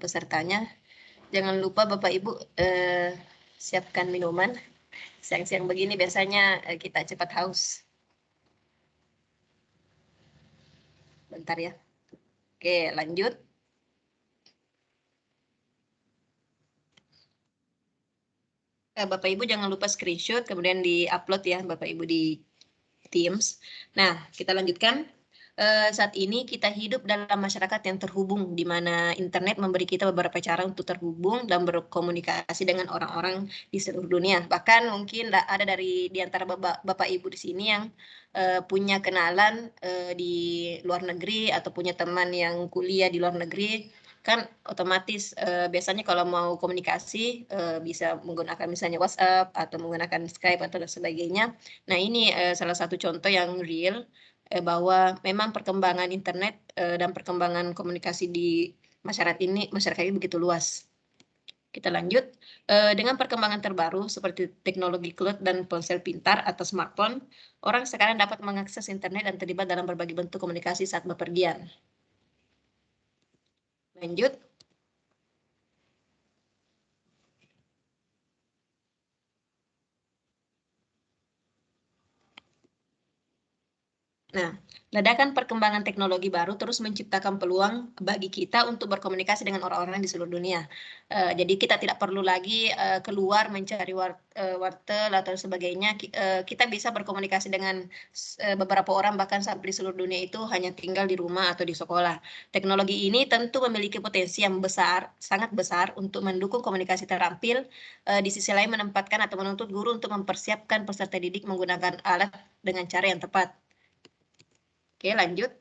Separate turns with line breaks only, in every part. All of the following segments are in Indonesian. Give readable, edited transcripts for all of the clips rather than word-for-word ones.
pesertanya. Jangan lupa Bapak Ibu siapkan minuman. Siang-siang begini biasanya kita cepat haus. Bentar ya. Oke, lanjut. Bapak Ibu jangan lupa screenshot, kemudian di-upload ya Bapak Ibu di Teams. Nah, kita lanjutkan. Saat ini kita hidup dalam masyarakat yang terhubung, di mana internet memberi kita beberapa cara untuk terhubung dan berkomunikasi dengan orang-orang di seluruh dunia. Bahkan mungkin ada di antara Bapak Ibu di sini yang punya kenalan di luar negeri atau punya teman yang kuliah di luar negeri. Kan otomatis biasanya kalau mau komunikasi bisa menggunakan misalnya WhatsApp atau menggunakan Skype atau sebagainya. Nah, ini salah satu contoh yang real bahwa memang perkembangan internet dan perkembangan komunikasi di masyarakat ini begitu luas. Kita lanjut. Dengan perkembangan terbaru seperti teknologi cloud dan ponsel pintar atau smartphone, orang sekarang dapat mengakses internet dan terlibat dalam berbagai bentuk komunikasi saat bepergian. Lanjut. Nah, ledakan perkembangan teknologi baru terus menciptakan peluang bagi kita untuk berkomunikasi dengan orang-orang di seluruh dunia. Jadi kita tidak perlu lagi keluar mencari wartel atau sebagainya. Kita bisa berkomunikasi dengan beberapa orang bahkan sampai di seluruh dunia itu hanya tinggal di rumah atau di sekolah. Teknologi ini tentu memiliki potensi yang besar, sangat besar untuk mendukung komunikasi terampil. Di sisi lain menempatkan atau menuntut guru untuk mempersiapkan peserta didik menggunakan alat dengan cara yang tepat. Oke, lanjut.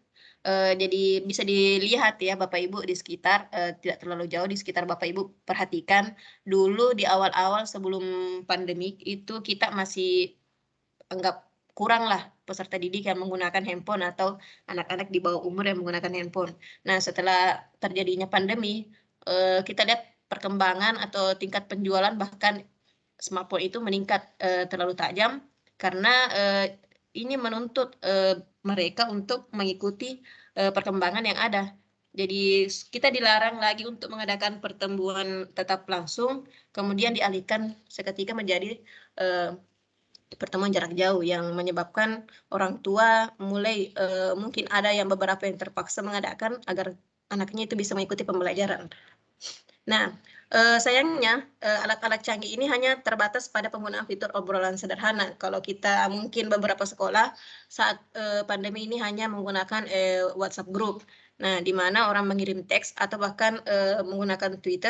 Jadi bisa dilihat ya Bapak Ibu di sekitar, tidak terlalu jauh di sekitar Bapak Ibu perhatikan dulu di awal-awal sebelum pandemi itu kita masih anggap kurang lah peserta didik yang menggunakan handphone atau anak-anak di bawah umur yang menggunakan handphone. Nah, setelah terjadinya pandemi, kita lihat perkembangan atau tingkat penjualan bahkan smartphone itu meningkat terlalu tajam karena ini menuntut mereka untuk mengikuti perkembangan yang ada. Jadi kita dilarang lagi untuk mengadakan pertemuan tatap langsung, kemudian dialihkan seketika menjadi pertemuan jarak jauh yang menyebabkan orang tua mulai mungkin ada yang beberapa yang terpaksa mengadakan agar anaknya itu bisa mengikuti pembelajaran. Nah, sayangnya alat-alat canggih ini hanya terbatas pada penggunaan fitur obrolan sederhana. Kalau kita mungkin beberapa sekolah saat pandemi ini hanya menggunakan WhatsApp group. Nah, di mana orang mengirim teks atau bahkan menggunakan tweet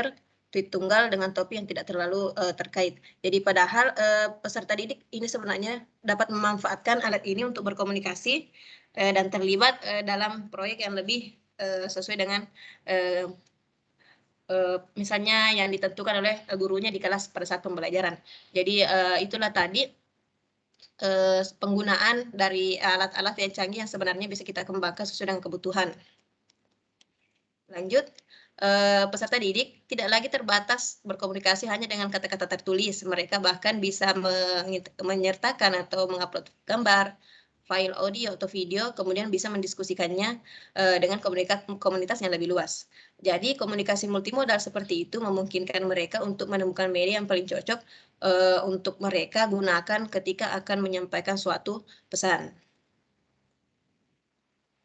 tunggal dengan topik yang tidak terlalu terkait. Jadi padahal peserta didik ini sebenarnya dapat memanfaatkan alat ini untuk berkomunikasi dan terlibat dalam proyek yang lebih sesuai dengan misalnya yang ditentukan oleh gurunya di kelas pada saat pembelajaran. Jadi itulah tadi penggunaan dari alat-alat yang canggih yang sebenarnya bisa kita kembangkan sesuai dengan kebutuhan. Lanjut, peserta didik tidak lagi terbatas berkomunikasi hanya dengan kata-kata tertulis. Mereka bahkan bisa menyertakan atau mengupload gambar, file audio atau video, kemudian bisa mendiskusikannya dengan komunitas yang lebih luas. Jadi komunikasi multimodal seperti itu memungkinkan mereka untuk menemukan media yang paling cocok untuk mereka gunakan ketika akan menyampaikan suatu pesan.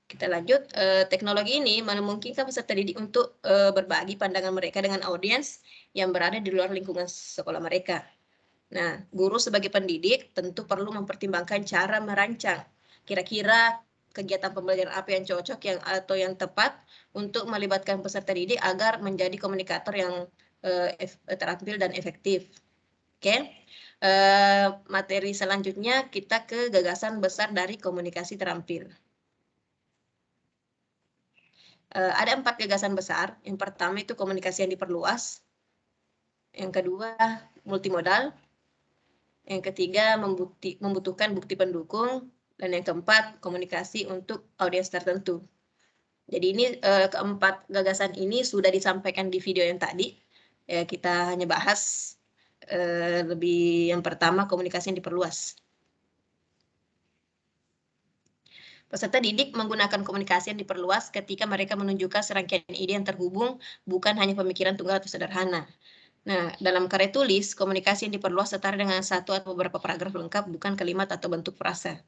Kita lanjut, teknologi ini memungkinkan peserta didik untuk berbagi pandangan mereka dengan audiens yang berada di luar lingkungan sekolah mereka. Nah, guru sebagai pendidik tentu perlu mempertimbangkan cara merancang kira-kira kegiatan pembelajaran apa yang cocok atau yang tepat untuk melibatkan peserta didik agar menjadi komunikator yang terampil dan efektif. Oke, materi selanjutnya kita ke gagasan besar dari komunikasi terampil. Ada 4 gagasan besar. Yang pertama itu komunikasi yang diperluas. Yang kedua, multimodal. Yang ketiga, membutuhkan bukti pendukung. Dan yang keempat, komunikasi untuk audiens tertentu. Jadi ini keempat gagasan ini sudah disampaikan di video yang tadi. Kita hanya bahas lebih yang pertama, komunikasi yang diperluas. Peserta didik menggunakan komunikasi yang diperluas ketika mereka menunjukkan serangkaian ide yang terhubung, bukan hanya pemikiran tunggal atau sederhana. Nah, dalam karya tulis, komunikasi yang diperluas setara dengan satu atau beberapa paragraf lengkap, bukan kalimat atau bentuk frasa.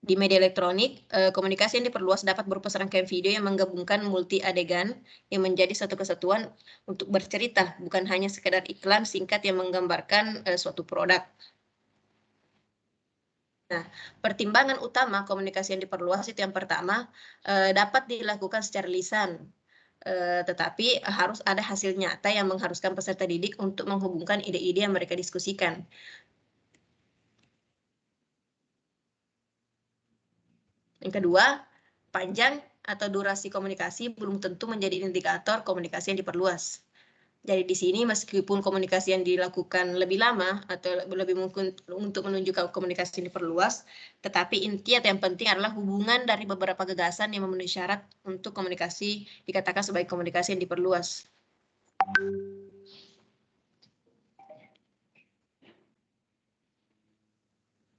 Di media elektronik, komunikasi yang diperluas dapat berupa serangkaian video yang menggabungkan multi adegan yang menjadi satu kesatuan untuk bercerita, bukan hanya sekedar iklan singkat yang menggambarkan suatu produk. Nah, pertimbangan utama komunikasi yang diperluas itu yang pertama, dapat dilakukan secara lisan, tetapi harus ada hasil nyata yang mengharuskan peserta didik untuk menghubungkan ide-ide yang mereka diskusikan. Yang kedua, panjang atau durasi komunikasi belum tentu menjadi indikator komunikasi yang diperluas. Jadi di sini meskipun komunikasi yang dilakukan lebih lama atau lebih mungkin untuk menunjukkan komunikasi yang diperluas, tetapi inti atau yang penting adalah hubungan dari beberapa gagasan yang memenuhi syarat untuk komunikasi dikatakan sebagai komunikasi yang diperluas.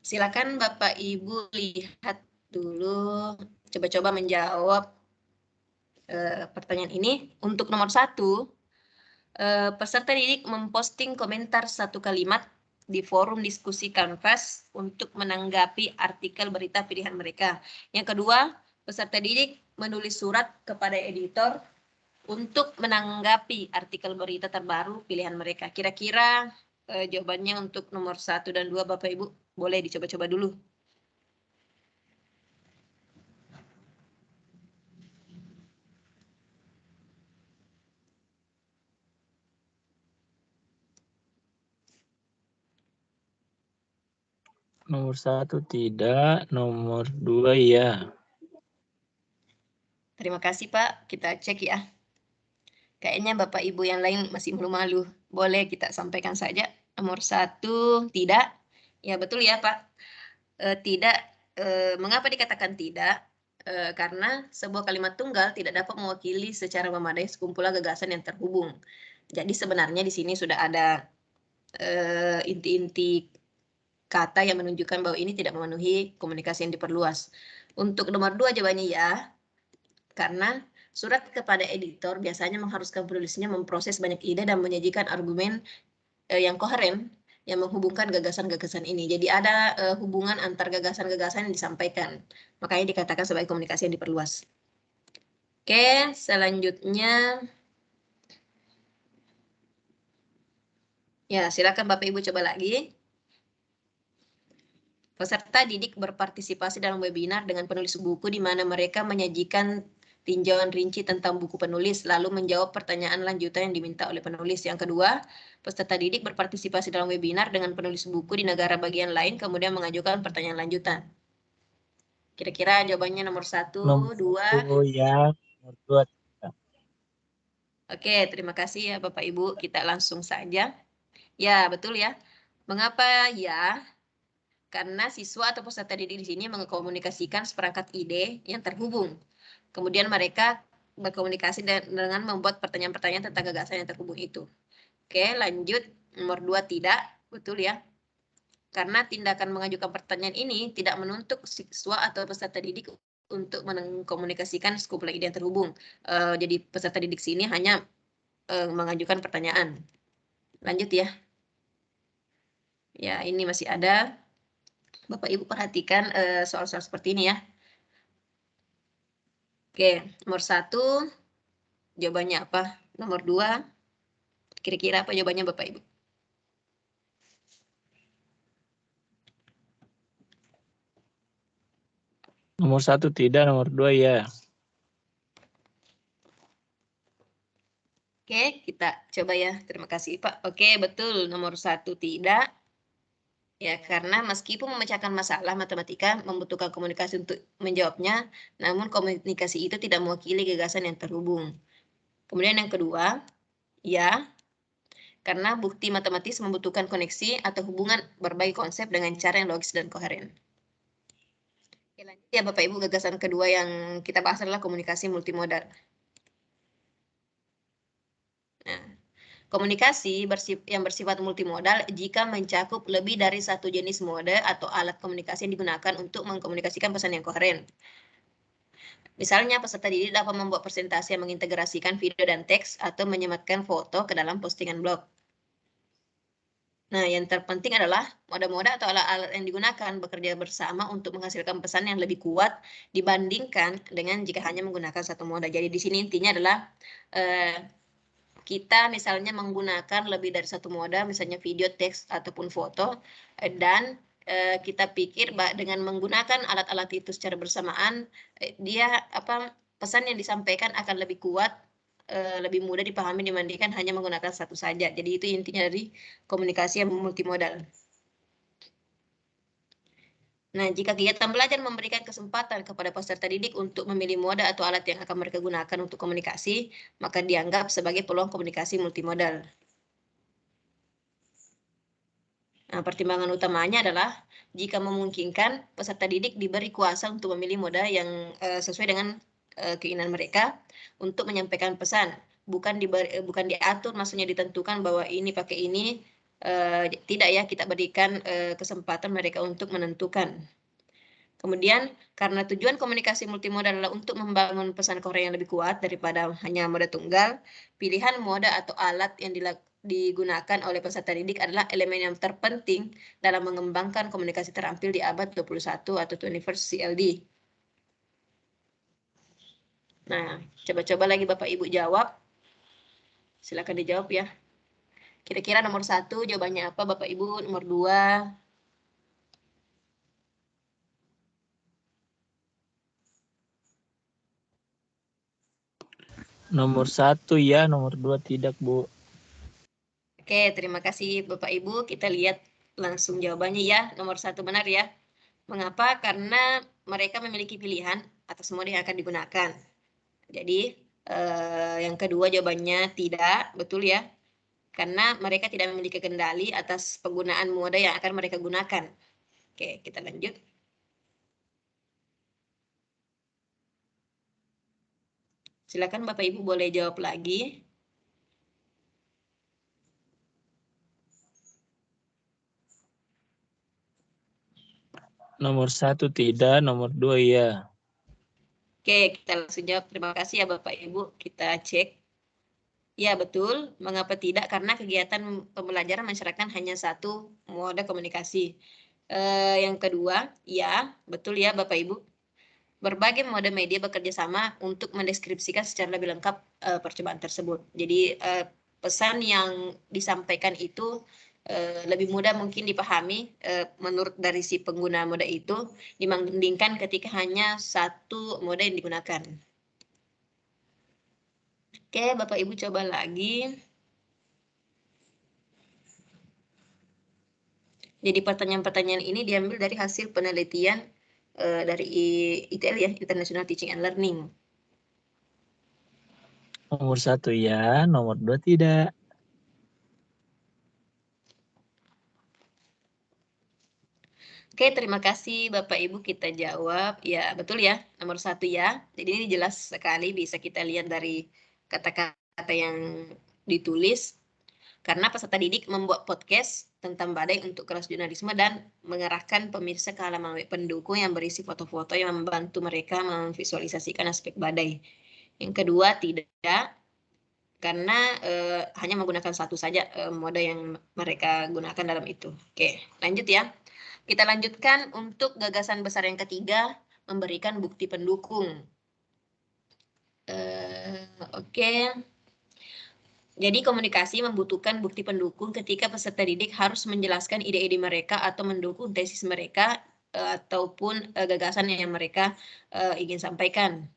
Silakan Bapak Ibu lihat dulu, coba-coba menjawab pertanyaan ini. Untuk nomor 1, peserta didik memposting komentar satu kalimat di forum diskusi Canvas untuk menanggapi artikel berita pilihan mereka. Yang kedua, peserta didik menulis surat kepada editor untuk menanggapi artikel berita terbaru pilihan mereka. Kira-kira jawabannya untuk nomor 1 dan 2 Bapak Ibu boleh dicoba-coba dulu.
Nomor 1 tidak, nomor 2 ya.
Terima kasih Pak, kita cek ya. Kayaknya Bapak Ibu yang lain masih malu-malu. Boleh kita sampaikan saja. Nomor 1 tidak. Ya betul ya Pak. Tidak. Mengapa dikatakan tidak? Karena sebuah kalimat tunggal tidak dapat mewakili secara memadai sekumpulan gagasan yang terhubung. Jadi sebenarnya di sini sudah ada inti-inti kata yang menunjukkan bahwa ini tidak memenuhi komunikasi yang diperluas. Untuk nomor 2 jawabannya ya, karena surat kepada editor biasanya mengharuskan penulisnya memproses banyak ide dan menyajikan argumen yang koheren yang menghubungkan gagasan-gagasan ini. Jadi ada hubungan antar gagasan-gagasan yang disampaikan. Makanya dikatakan sebagai komunikasi yang diperluas. Oke, selanjutnya. Ya, silakan Bapak Ibu coba lagi. Peserta didik berpartisipasi dalam webinar dengan penulis buku di mana mereka menyajikan tinjauan rinci tentang buku penulis, lalu menjawab pertanyaan lanjutan yang diminta oleh penulis. Yang kedua, peserta didik berpartisipasi dalam webinar dengan penulis buku di negara bagian lain, kemudian mengajukan pertanyaan lanjutan. Kira-kira jawabannya nomor 1, 2.
Oh ya, nomor 2 tidak.
Oke, terima kasih ya Bapak Ibu. Kita langsung saja. Ya, betul ya. Mengapa ya? Karena siswa atau peserta didik di sini mengkomunikasikan seperangkat ide yang terhubung. Kemudian mereka berkomunikasi dengan membuat pertanyaan-pertanyaan tentang gagasan yang terhubung itu. Oke, lanjut. Nomor 2 tidak. Betul ya. Karena tindakan mengajukan pertanyaan ini tidak menuntut siswa atau peserta didik untuk mengkomunikasikan sekumpulan ide yang terhubung. Jadi peserta didik sini hanya mengajukan pertanyaan. Lanjut ya. Ya, ini masih ada. Bapak Ibu perhatikan soal-soal seperti ini ya. Oke, nomor 1 jawabannya apa? Nomor 2 kira-kira apa jawabannya Bapak Ibu?
Nomor 1 tidak, nomor 2 ya.
Oke, kita coba ya. Terima kasih Pak. Oke, betul. Nomor 1 tidak. Ya, karena meskipun memecahkan masalah matematika membutuhkan komunikasi untuk menjawabnya, namun komunikasi itu tidak mewakili gagasan yang terhubung. Kemudian yang kedua, ya, karena bukti matematis membutuhkan koneksi atau hubungan berbagai konsep dengan cara yang logis dan koheren. Oke, lanjut ya Bapak Ibu, gagasan kedua yang kita bahas adalah komunikasi multimodal. Nah, Komunikasi yang bersifat multimodal jika mencakup lebih dari satu jenis mode atau alat komunikasi yang digunakan untuk mengkomunikasikan pesan yang koheren. Misalnya, peserta didik dapat membuat presentasi yang mengintegrasikan video dan teks atau menyematkan foto ke dalam postingan blog. Nah, yang terpenting adalah mode-mode atau alat-alat yang digunakan bekerja bersama untuk menghasilkan pesan yang lebih kuat dibandingkan dengan jika hanya menggunakan satu mode. Jadi di sini intinya adalah kita misalnya menggunakan lebih dari satu mode, misalnya video, teks, ataupun foto, dan kita pikir dengan menggunakan alat-alat itu secara bersamaan, pesan yang disampaikan akan lebih kuat, lebih mudah dipahami dibandingkan hanya menggunakan satu saja. Jadi itu intinya dari komunikasi yang multimodal. Nah, jika kegiatan belajar memberikan kesempatan kepada peserta didik untuk memilih mode atau alat yang akan mereka gunakan untuk komunikasi, maka dianggap sebagai peluang komunikasi multimodal. Nah, pertimbangan utamanya adalah jika memungkinkan, peserta didik diberi kuasa untuk memilih mode yang sesuai dengan keinginan mereka untuk menyampaikan pesan. Bukan diatur, maksudnya ditentukan bahwa ini pakai ini, tidak ya, kita berikan kesempatan mereka untuk menentukan. Kemudian, karena tujuan komunikasi multimodal adalah untuk membangun pesan koheren yang lebih kuat daripada hanya mode tunggal, pilihan mode atau alat yang digunakan oleh peserta didik adalah elemen yang terpenting dalam mengembangkan komunikasi terampil di abad 21 atau 21st CLD. Nah, coba-coba lagi Bapak Ibu jawab. Silakan dijawab ya. Kira-kira nomor 1 jawabannya apa Bapak Ibu? Nomor 2?
Nomor 1 ya, nomor 2 tidak, Bu.
Oke, terima kasih Bapak Ibu. Kita lihat langsung jawabannya ya. Nomor 1 benar ya. Mengapa? Karena mereka memiliki pilihan atas mode yang akan digunakan. Jadi, yang kedua jawabannya tidak, betul ya. Karena mereka tidak memiliki kendali atas penggunaan mode yang akan mereka gunakan. Oke, kita lanjut. Silakan Bapak Ibu boleh jawab lagi.
Nomor 1 tidak, nomor 2 ya.
Oke, kita langsung jawab. Terima kasih ya Bapak Ibu. Kita cek. Ya, betul. Mengapa tidak? Karena kegiatan pembelajaran masyarakat hanya satu mode komunikasi. Yang kedua, ya, betul ya Bapak Ibu. Berbagai mode media bekerja sama untuk mendeskripsikan secara lebih lengkap percobaan tersebut. Jadi pesan yang disampaikan itu lebih mudah mungkin dipahami menurut dari si pengguna mode itu dibandingkan ketika hanya satu mode yang digunakan. Oke, Bapak Ibu coba lagi. Jadi pertanyaan-pertanyaan ini diambil dari hasil penelitian dari ITL ya, International Teaching and Learning.
Nomor 1 ya, nomor 2 tidak.
Oke, terima kasih Bapak Ibu, kita jawab. Ya, betul ya, nomor 1 ya. Jadi ini jelas sekali, bisa kita lihat dari kata-kata yang ditulis. Karena peserta didik membuat podcast tentang badai untuk kelas jurnalisme dan mengarahkan pemirsa ke halaman web pendukung yang berisi foto-foto yang membantu mereka memvisualisasikan aspek badai. Yang kedua, tidak. Karena hanya menggunakan satu saja mode yang mereka gunakan dalam itu. Oke, lanjut ya. Kita lanjutkan untuk gagasan besar yang ketiga, memberikan bukti pendukung. Oke. Jadi komunikasi membutuhkan bukti pendukung ketika peserta didik harus menjelaskan ide-ide mereka atau mendukung tesis mereka ataupun gagasan yang mereka ingin sampaikan.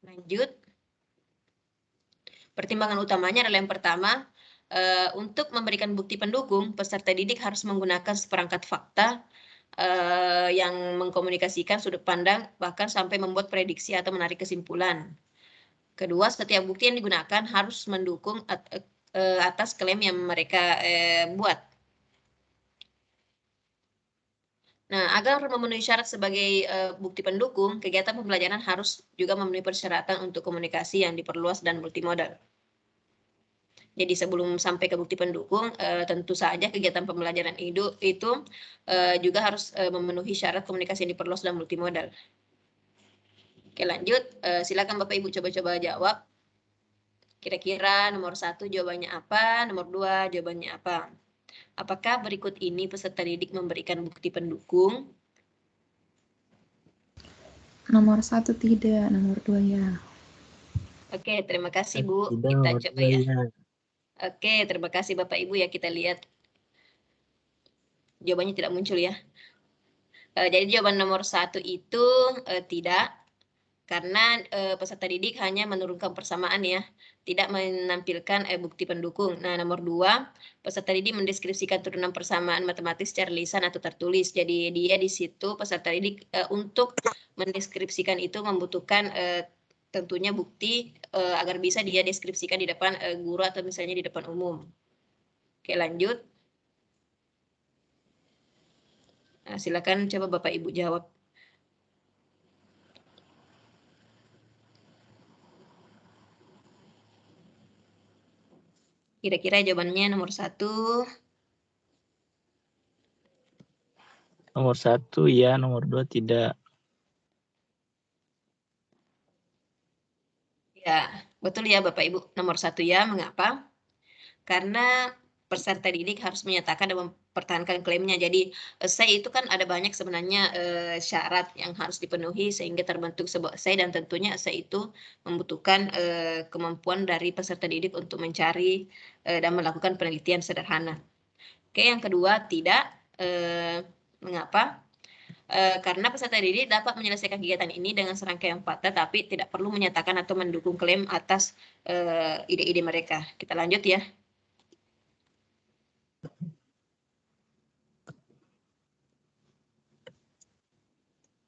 Lanjut. Pertimbangan utamanya adalah yang pertama, untuk memberikan bukti pendukung, peserta didik harus menggunakan seperangkat fakta yang mengkomunikasikan sudut pandang, bahkan sampai membuat prediksi atau menarik kesimpulan. Kedua, setiap bukti yang digunakan harus mendukung atas klaim yang mereka buat. Nah, agar memenuhi syarat sebagai bukti pendukung, kegiatan pembelajaran harus juga memenuhi persyaratan untuk komunikasi yang diperluas dan multimodal. Jadi sebelum sampai ke bukti pendukung, tentu saja kegiatan pembelajaran itu juga harus memenuhi syarat komunikasi yang diperluas dan multimodal. Oke, lanjut. Silakan Bapak Ibu coba-coba jawab. Kira-kira nomor 1 jawabannya apa, nomor 2 jawabannya apa. Apakah berikut ini peserta didik memberikan bukti pendukung?
Nomor 1 tidak, nomor 2 ya.
Oke, terima kasih Bu.
Tidak,
Kita
nomor
coba
2
ya.
ya.
Oke, terima kasih Bapak Ibu ya, kita lihat. Jawabannya tidak muncul ya. Jadi jawaban nomor 1 itu tidak, karena peserta didik hanya menurunkan persamaan ya, tidak menampilkan bukti pendukung. Nah, nomor 2, peserta didik mendeskripsikan turunan persamaan matematis secara lisan atau tertulis. Jadi dia di situ peserta didik untuk mendeskripsikan itu membutuhkan tentunya bukti agar bisa dia deskripsikan di depan guru atau misalnya di depan umum. Oke, lanjut. Nah, silakan coba Bapak Ibu jawab. Kira-kira jawabannya nomor 1.
Nomor 1 ya, nomor 2 tidak.
Ya, betul ya Bapak Ibu. Nomor 1 ya, mengapa? Karena peserta didik harus menyatakan dan mempertahankan klaimnya. Jadi, essay itu kan ada banyak sebenarnya syarat yang harus dipenuhi sehingga terbentuk sebuah essay, dan tentunya essay itu membutuhkan kemampuan dari peserta didik untuk mencari dan melakukan penelitian sederhana. Oke, yang kedua tidak. Mengapa? Karena peserta didik dapat menyelesaikan kegiatan ini dengan serangkaian fakta, tapi tidak perlu menyatakan atau mendukung klaim atas ide-ide mereka. Kita lanjut ya.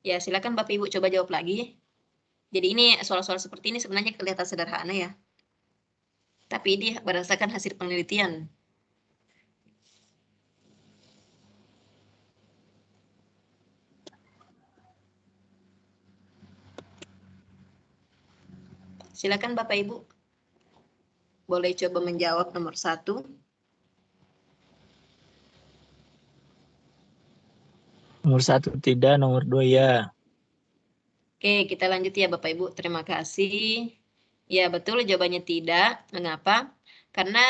Ya, silakan Bapak Ibu coba jawab lagi. Jadi ini soal-soal seperti ini sebenarnya kelihatan sederhana ya. Tapi ini berdasarkan hasil penelitian. Silakan Bapak Ibu. Boleh coba menjawab nomor 1.
Nomor 1 tidak, nomor 2 ya.
Oke, kita lanjut ya Bapak Ibu. Terima kasih. Ya, betul jawabannya tidak. Mengapa? Karena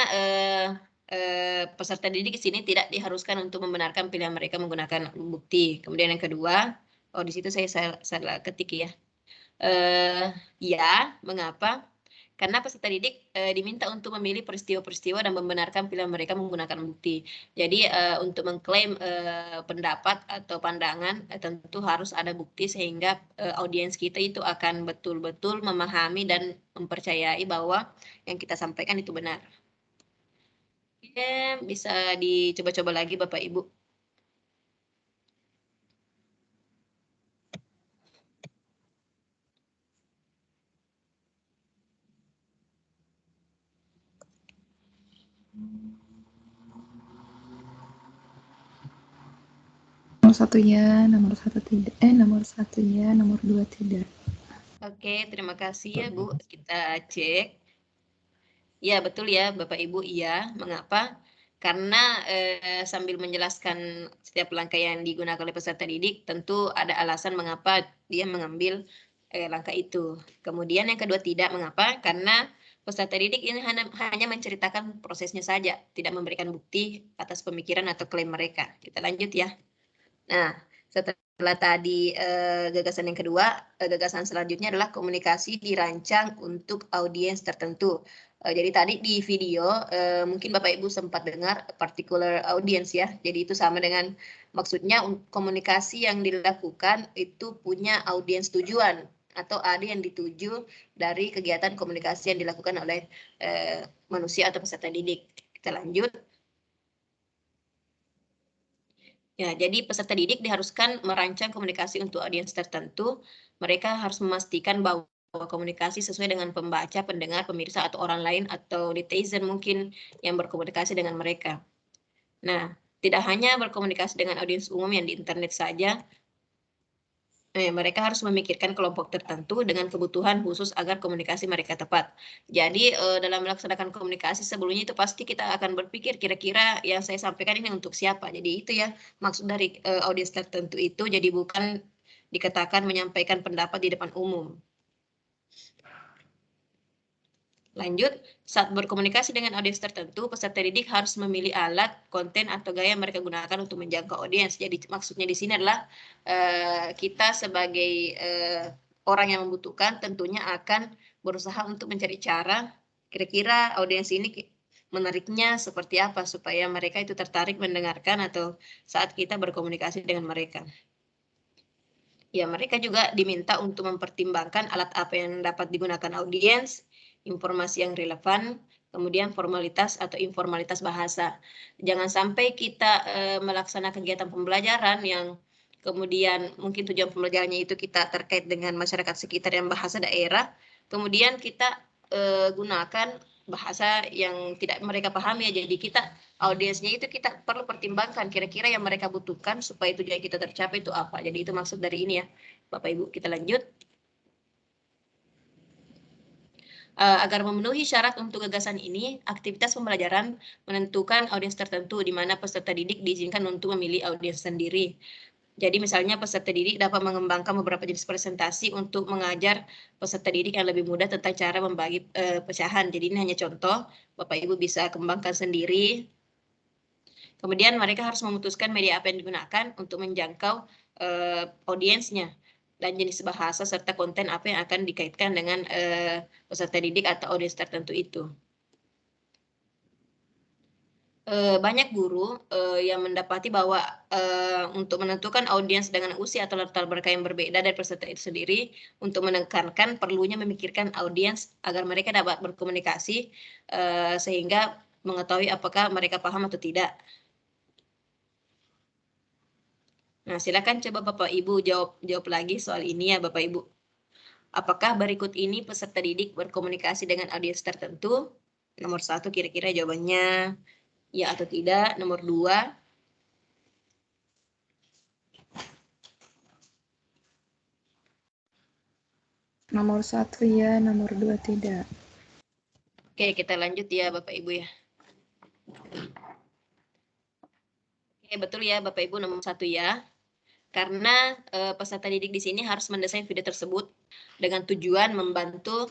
peserta didik di sini tidak diharuskan untuk membenarkan pilihan mereka menggunakan bukti. Kemudian yang kedua, di situ saya salah ketik ya. Ya, mengapa? Karena peserta didik diminta untuk memilih peristiwa-peristiwa dan membenarkan pilihan mereka menggunakan bukti. Jadi untuk mengklaim pendapat atau pandangan tentu harus ada bukti sehingga audiens kita itu akan betul-betul memahami dan mempercayai bahwa yang kita sampaikan itu benar. Oke, bisa dicoba-coba lagi Bapak Ibu.
Nomor 1 ya, nomor 1 tidak. Nomor 1 ya, nomor 2 tidak.
Oke, terima kasih ya Bu. Kita cek. Ya, betul ya Bapak Ibu, iya. Mengapa? Karena sambil menjelaskan setiap langkah yang digunakan oleh peserta didik, tentu ada alasan mengapa dia mengambil langkah itu. Kemudian yang kedua tidak, mengapa? Karena peserta didik ini hanya menceritakan prosesnya saja, tidak memberikan bukti atas pemikiran atau klaim mereka. Kita lanjut ya. Nah, setelah tadi gagasan yang kedua, gagasan selanjutnya adalah komunikasi dirancang untuk audiens tertentu. Jadi tadi di video mungkin Bapak Ibu sempat dengar particular audience ya. Jadi itu sama dengan maksudnya komunikasi yang dilakukan itu punya audiens tujuan atau ada yang dituju dari kegiatan komunikasi yang dilakukan oleh manusia atau peserta didik. Kita lanjut. Ya, jadi peserta didik diharuskan merancang komunikasi untuk audiens tertentu. Mereka harus memastikan bahwa komunikasi sesuai dengan pembaca, pendengar, pemirsa, atau orang lain, atau netizen mungkin yang berkomunikasi dengan mereka. Nah, tidak hanya berkomunikasi dengan audiens umum yang di internet saja, mereka harus memikirkan kelompok tertentu dengan kebutuhan khusus agar komunikasi mereka tepat. Jadi dalam melaksanakan komunikasi sebelumnya itu pasti kita akan berpikir kira-kira yang saya sampaikan ini untuk siapa. Jadi itu ya maksud dari audiens tertentu itu. Jadi bukan dikatakan menyampaikan pendapat di depan umum. Lanjut, saat berkomunikasi dengan audiens tertentu, peserta didik harus memilih alat, konten, atau gaya yang mereka gunakan untuk menjangkau audiens. Jadi maksudnya di sini adalah kita sebagai orang yang membutuhkan tentunya akan berusaha untuk mencari cara kira-kira audiens ini menariknya seperti apa supaya mereka itu tertarik mendengarkan atau saat kita berkomunikasi dengan mereka. Ya, mereka juga diminta untuk mempertimbangkan alat apa yang dapat digunakan audiens, informasi yang relevan, kemudian formalitas atau informalitas bahasa. Jangan sampai kita melaksanakan kegiatan pembelajaran yang kemudian mungkin tujuan pembelajarannya itu kita terkait dengan masyarakat sekitar yang bahasa daerah, kemudian kita gunakan bahasa yang tidak mereka pahami ya. Jadi kita audiensnya itu kita perlu pertimbangkan kira-kira yang mereka butuhkan supaya tujuan kita tercapai itu apa. Jadi itu maksud dari ini ya. Bapak Ibu, kita lanjut. Agar memenuhi syarat untuk gagasan ini, aktivitas pembelajaran menentukan audiens tertentu di mana peserta didik diizinkan untuk memilih audiens sendiri. Jadi misalnya peserta didik dapat mengembangkan beberapa jenis presentasi untuk mengajar peserta didik yang lebih mudah tentang cara membagi pecahan. Jadi ini hanya contoh, Bapak Ibu bisa kembangkan sendiri. Kemudian mereka harus memutuskan media apa yang digunakan untuk menjangkau audiensnya dan jenis bahasa serta konten apa yang akan dikaitkan dengan peserta didik atau audiens tertentu itu. Banyak guru yang mendapati bahwa untuk menentukan audiens dengan usia atau latar belakang yang berbeda dari peserta itu sendiri, untuk menekankan perlunya memikirkan audiens agar mereka dapat berkomunikasi sehingga mengetahui apakah mereka paham atau tidak. Nah, silakan coba Bapak Ibu jawab lagi soal ini ya Bapak Ibu. Apakah berikut ini peserta didik berkomunikasi dengan audiens tertentu? Nomor 1 kira-kira jawabannya ya atau tidak. Nomor 2.
Nomor 1 ya, nomor 2 tidak.
Oke, kita lanjut ya Bapak Ibu ya. Oke, betul ya Bapak Ibu, nomor 1 ya. Karena peserta didik di sini harus mendesain video tersebut dengan tujuan membantu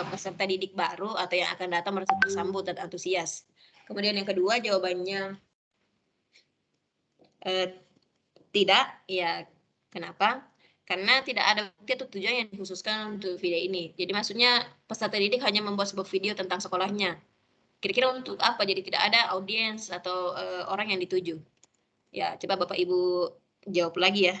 peserta didik baru atau yang akan datang merasa tersambut dan antusias. Kemudian yang kedua jawabannya tidak, ya kenapa? Karena tidak ada bukti atau tujuan yang dikhususkan untuk video ini. Jadi maksudnya peserta didik hanya membuat sebuah video tentang sekolahnya. Kira-kira untuk apa? Jadi tidak ada audiens atau orang yang dituju. Ya, coba Bapak Ibu jawab lagi ya.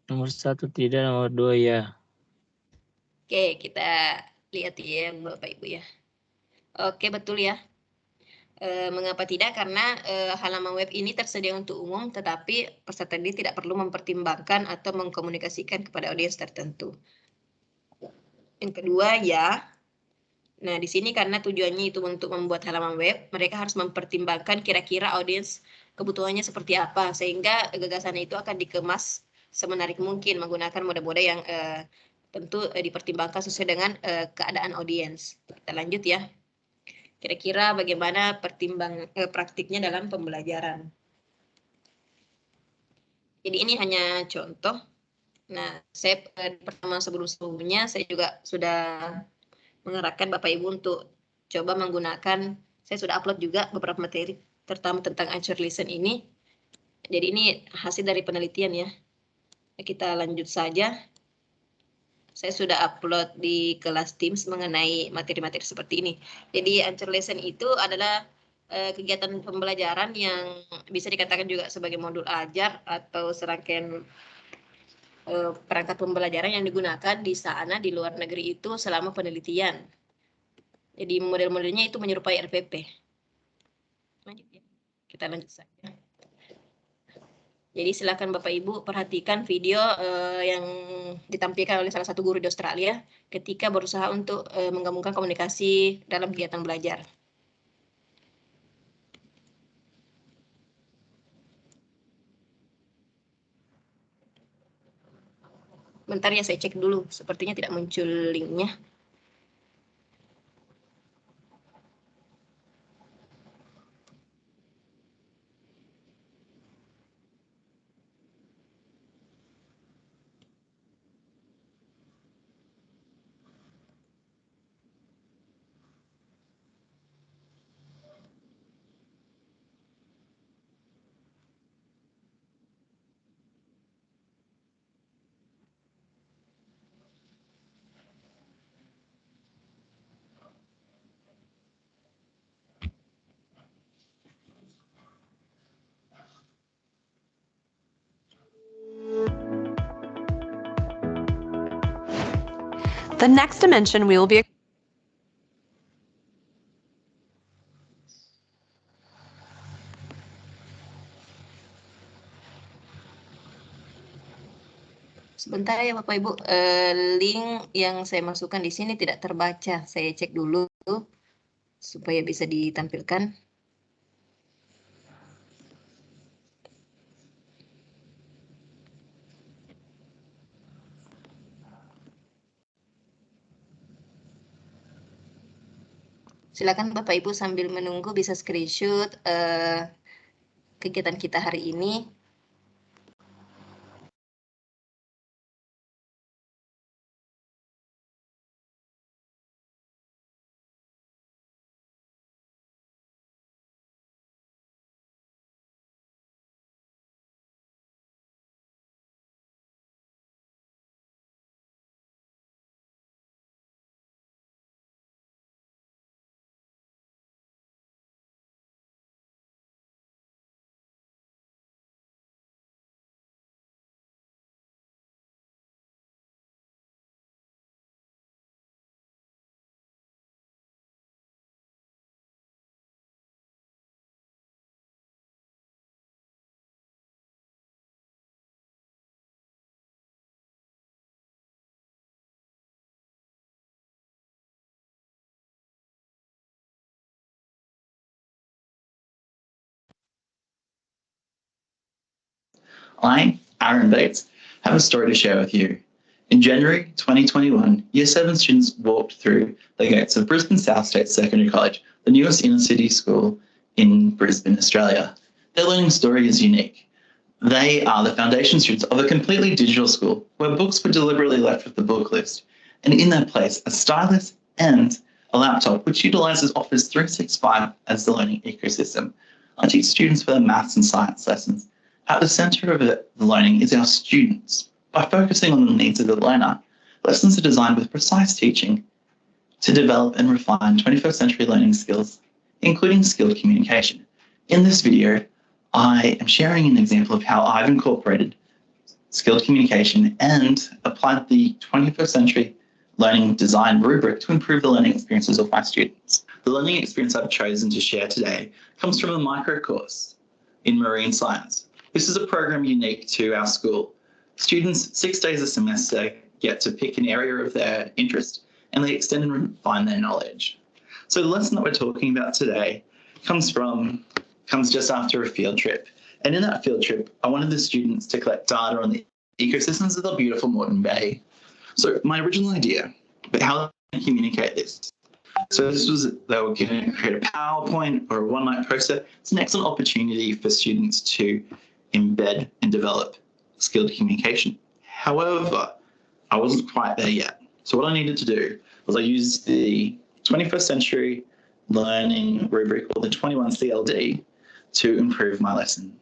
Nomor 1 tidak, nomor 2 ya.
Oke, kita lihat ya Bapak Ibu ya. Oke, betul ya. Mengapa tidak? Karena halaman web ini tersedia untuk umum, tetapi peserta didik tidak perlu mempertimbangkan atau mengkomunikasikan kepada audiens tertentu. Yang kedua, ya. Nah, di sini karena tujuannya itu untuk membuat halaman web, mereka harus mempertimbangkan kira-kira audiens kebutuhannya seperti apa, sehingga gagasan itu akan dikemas semenarik mungkin menggunakan mode-mode yang tentu dipertimbangkan sesuai dengan keadaan audiens. Kita lanjut ya. Kira-kira bagaimana praktiknya dalam pembelajaran. Jadi ini hanya contoh. Nah, saya pertama sebelum-sebelumnya saya juga sudah mengarahkan Bapak Ibu untuk coba menggunakan, saya sudah upload juga beberapa materi, terutama tentang answer listen ini. Jadi ini hasil dari penelitian ya. Kita lanjut saja. Saya sudah upload di kelas Teams mengenai materi-materi seperti ini. Jadi answer lesson itu adalah kegiatan pembelajaran yang bisa dikatakan juga sebagai modul ajar atau serangkaian perangkat pembelajaran yang digunakan di sana di luar negeri itu selama penelitian. Jadi model-modelnya itu menyerupai RPP. Lanjut ya. Kita lanjut saja. Jadi silakan Bapak Ibu perhatikan video yang ditampilkan oleh salah satu guru di Australia ketika berusaha untuk menggabungkan komunikasi dalam kegiatan belajar. Bentar ya, saya cek dulu. Sepertinya tidak muncul linknya.
The next dimension we will be
Sebentar ya Bapak Ibu, link yang saya masukkan di sini tidak terbaca. Saya cek dulu supaya bisa ditampilkan. Silakan Bapak Ibu sambil menunggu bisa screenshot kegiatan kita hari ini.
I, Aaron Bates, have a story to share with you. In January 2021, Year 7 students walked through the gates of Brisbane South State Secondary College, the newest inner city school in Brisbane, Australia. Their learning story is unique. They are the foundation students of a completely digital school where books were deliberately left with the book list, and in their place, a stylus and a laptop which utilises Office 365 as the learning ecosystem. I teach students for their maths and science lessons. At the centre of the learning is our students. By focusing on the needs of the learner, lessons are designed with precise teaching to develop and refine 21st century learning skills, including skilled communication. In this video, I am sharing an example of how I've incorporated skilled communication and applied the 21st century learning design rubric to improve the learning experiences of my students. The learning experience I've chosen to share today comes from a micro course in marine science. This is a program unique to our school. Students, 6 days a semester, get to pick an area of their interest and they extend and refine their knowledge. So the lesson that we're talking about today comes just after a field trip. And in that field trip, I wanted the students to collect data on the ecosystems of the beautiful Moreton Bay. So my original idea, but how to communicate this. So this was, they were going to create a PowerPoint or a one-night poster. It's an excellent opportunity for students to embed and develop skilled communication. However, I wasn't quite there yet. So what I needed to do was I used the 21st century learning rubric, or the 21 CLD, to improve my lesson.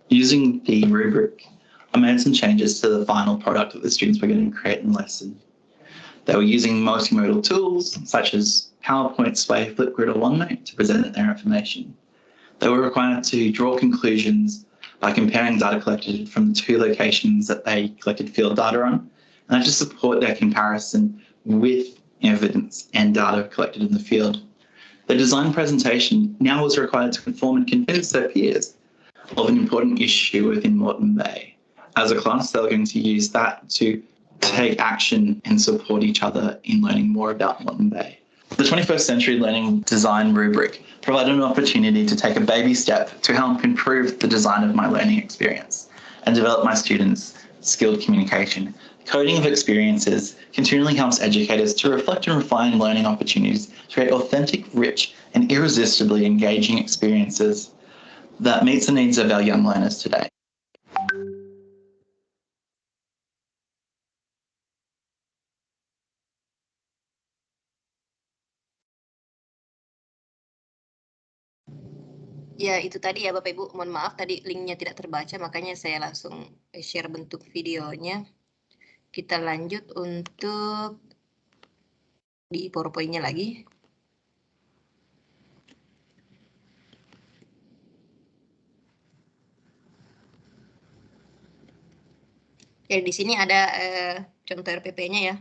Using the rubric, I made some changes to the final product that the students were going to create in the lesson. They were using multimodal tools such as PowerPoint, Sway, Flipgrid, or OneNote to present their information. They were required to draw conclusions by comparing data collected from the 2 locations that they collected field data on, and that to support their comparison with evidence and data collected in the field. The design presentation now was required to inform and convince their peers of an important issue within Moreton Bay. As a class, they're going to use that to take action and support each other in learning more about Moreton Bay. The 21st Century Learning Design rubric provided an opportunity to take a baby step to help improve the design of my learning experience and develop my students' skilled communication. Coding of experiences continually helps educators to reflect and refine learning opportunities to create authentic, rich, and irresistibly engaging experiences that meets the needs of our young learners today.
Ya, itu tadi ya Bapak Ibu, mohon maaf tadi linknya tidak terbaca, makanya saya langsung share bentuk videonya. Kita lanjut untuk di PowerPoint-nya lagi. Ya, di sini ada contoh RPP-nya ya.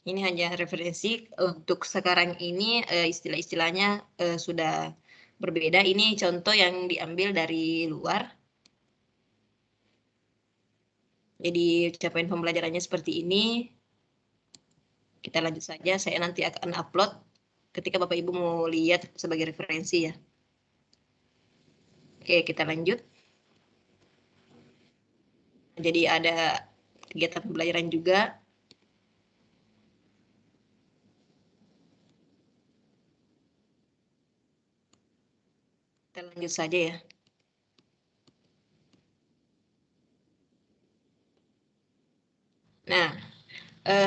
Ini hanya referensi untuk sekarang ini istilah-istilahnya sudah berbeda. Ini contoh yang diambil dari luar. Jadi capaian pembelajarannya seperti ini. Kita lanjut saja. Saya nanti akan upload ketika Bapak Ibu mau lihat sebagai referensi ya. Oke, kita lanjut. Jadi ada kegiatan pembelajaran juga. Kita lanjut saja ya. Nah,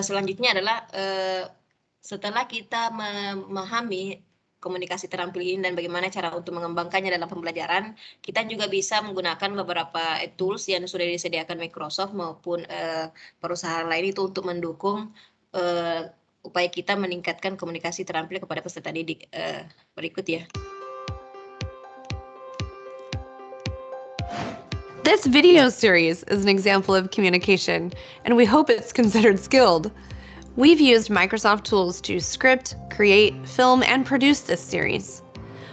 selanjutnya adalah setelah kita memahami komunikasi terampil ini dan bagaimana cara untuk mengembangkannya dalam pembelajaran, kita juga bisa menggunakan beberapa tools yang sudah disediakan Microsoft maupun perusahaan lain itu untuk mendukung upaya kita meningkatkan komunikasi terampil kepada peserta didik. Berikut ya.
This video series is an example of communication, and we hope it's considered skilled. We've used Microsoft tools to script, create, film, and produce this series.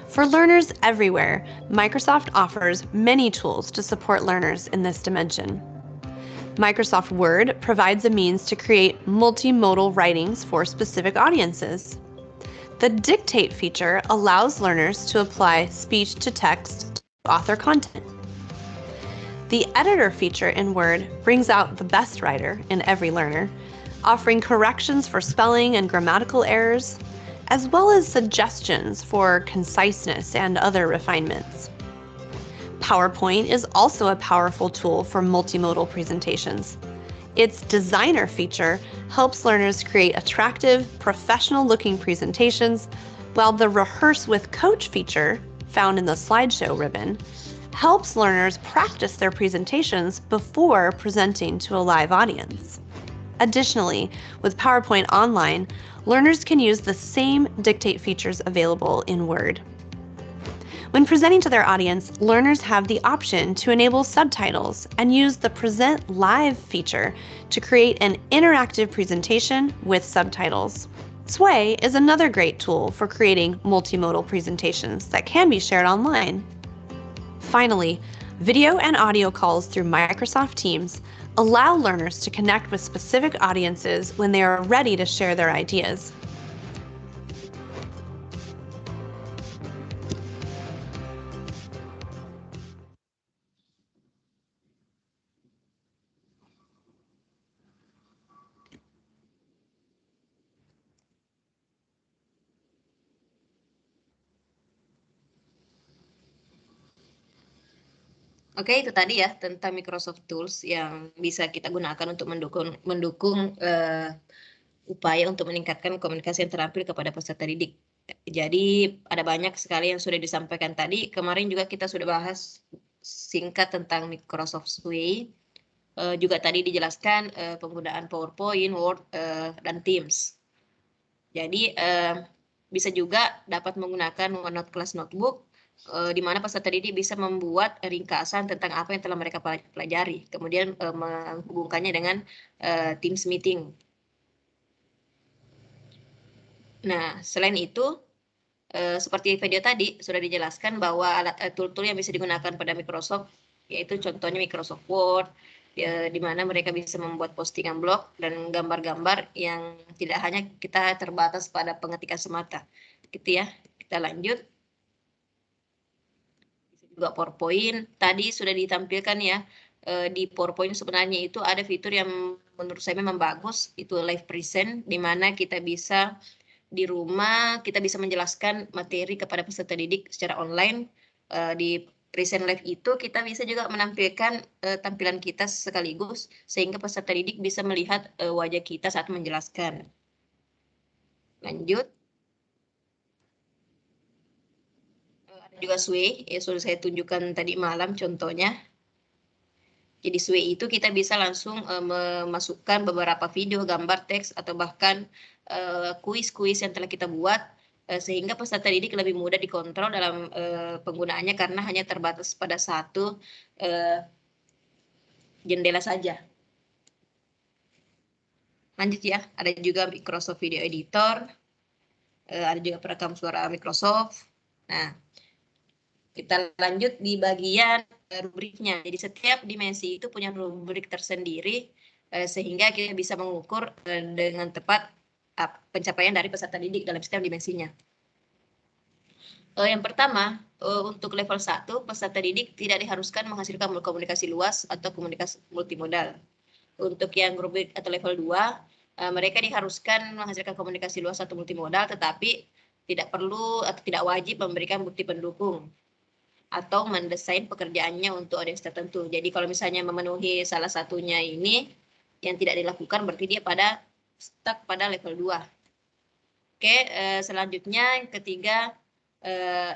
For learners everywhere, Microsoft offers many tools to support learners in this dimension. Microsoft Word provides a means to create multimodal writings for specific audiences. The Dictate feature allows learners to apply speech to text to author content. The Editor feature in Word brings out the best writer in every learner, offering corrections for spelling and grammatical errors, as well as suggestions for conciseness and other refinements. PowerPoint is also a powerful tool for multimodal presentations. Its Designer feature helps learners create attractive, professional-looking presentations, while the Rehearse with Coach feature, found in the slideshow ribbon, helps learners practice their presentations before presenting to a live audience. Additionally, with PowerPoint Online, learners can use the same Dictate features available in Word. When presenting to their audience, learners have the option to enable subtitles and use the Present Live feature to create an interactive presentation with subtitles. Sway is another great tool for creating multimodal presentations that can be shared online. Finally, video and audio calls through Microsoft Teams allow learners to connect with specific audiences when they are ready to share their ideas.
Oke, itu tadi ya tentang Microsoft Tools yang bisa kita gunakan untuk mendukung upaya untuk meningkatkan komunikasi yang terampil kepada peserta didik. Jadi ada banyak sekali yang sudah disampaikan tadi. Kemarin juga kita sudah bahas singkat tentang Microsoft Sway. Juga tadi dijelaskan penggunaan PowerPoint, Word, dan Teams. Jadi bisa juga dapat menggunakan OneNote Class Notebook, di mana peserta didik bisa membuat ringkasan tentang apa yang telah mereka pelajari, kemudian menghubungkannya dengan Teams meeting. Nah, selain itu, seperti video tadi sudah dijelaskan bahwa tool-tool yang bisa digunakan pada Microsoft, yaitu contohnya Microsoft Word, di mana mereka bisa membuat postingan blog dan gambar-gambar yang tidak hanya kita terbatas pada pengetikan semata. Gitu ya. Kita lanjut. Juga PowerPoint. Tadi sudah ditampilkan ya, di PowerPoint sebenarnya itu ada fitur yang menurut saya memang bagus, itu live present, di mana kita bisa di rumah, kita bisa menjelaskan materi kepada peserta didik secara online. Di present live itu kita bisa juga menampilkan tampilan kita sekaligus, sehingga peserta didik bisa melihat wajah kita saat menjelaskan. Lanjut. Ada juga Sway, ya sudah saya tunjukkan tadi malam contohnya. Jadi Sway itu kita bisa langsung memasukkan beberapa video, gambar, teks, atau bahkan kuis-kuis yang telah kita buat, sehingga peserta didik lebih mudah dikontrol dalam penggunaannya karena hanya terbatas pada satu jendela saja. Lanjut ya, ada juga Microsoft Video Editor, ada juga perekam suara Microsoft. Nah, kita lanjut di bagian rubriknya. Jadi setiap dimensi itu punya rubrik tersendiri, sehingga kita bisa mengukur dengan tepat pencapaian dari peserta didik dalam setiap dimensinya. Yang pertama, untuk level 1, peserta didik tidak diharuskan menghasilkan komunikasi luas atau komunikasi multimodal. Untuk yang rubrik atau level 2, mereka diharuskan menghasilkan komunikasi luas atau multimodal, tetapi tidak perlu atau tidak wajib memberikan bukti pendukung atau mendesain pekerjaannya untuk audiens tertentu. Jadi kalau misalnya memenuhi salah satunya ini yang tidak dilakukan, berarti dia stuck pada level 2. Oke, selanjutnya yang ketiga,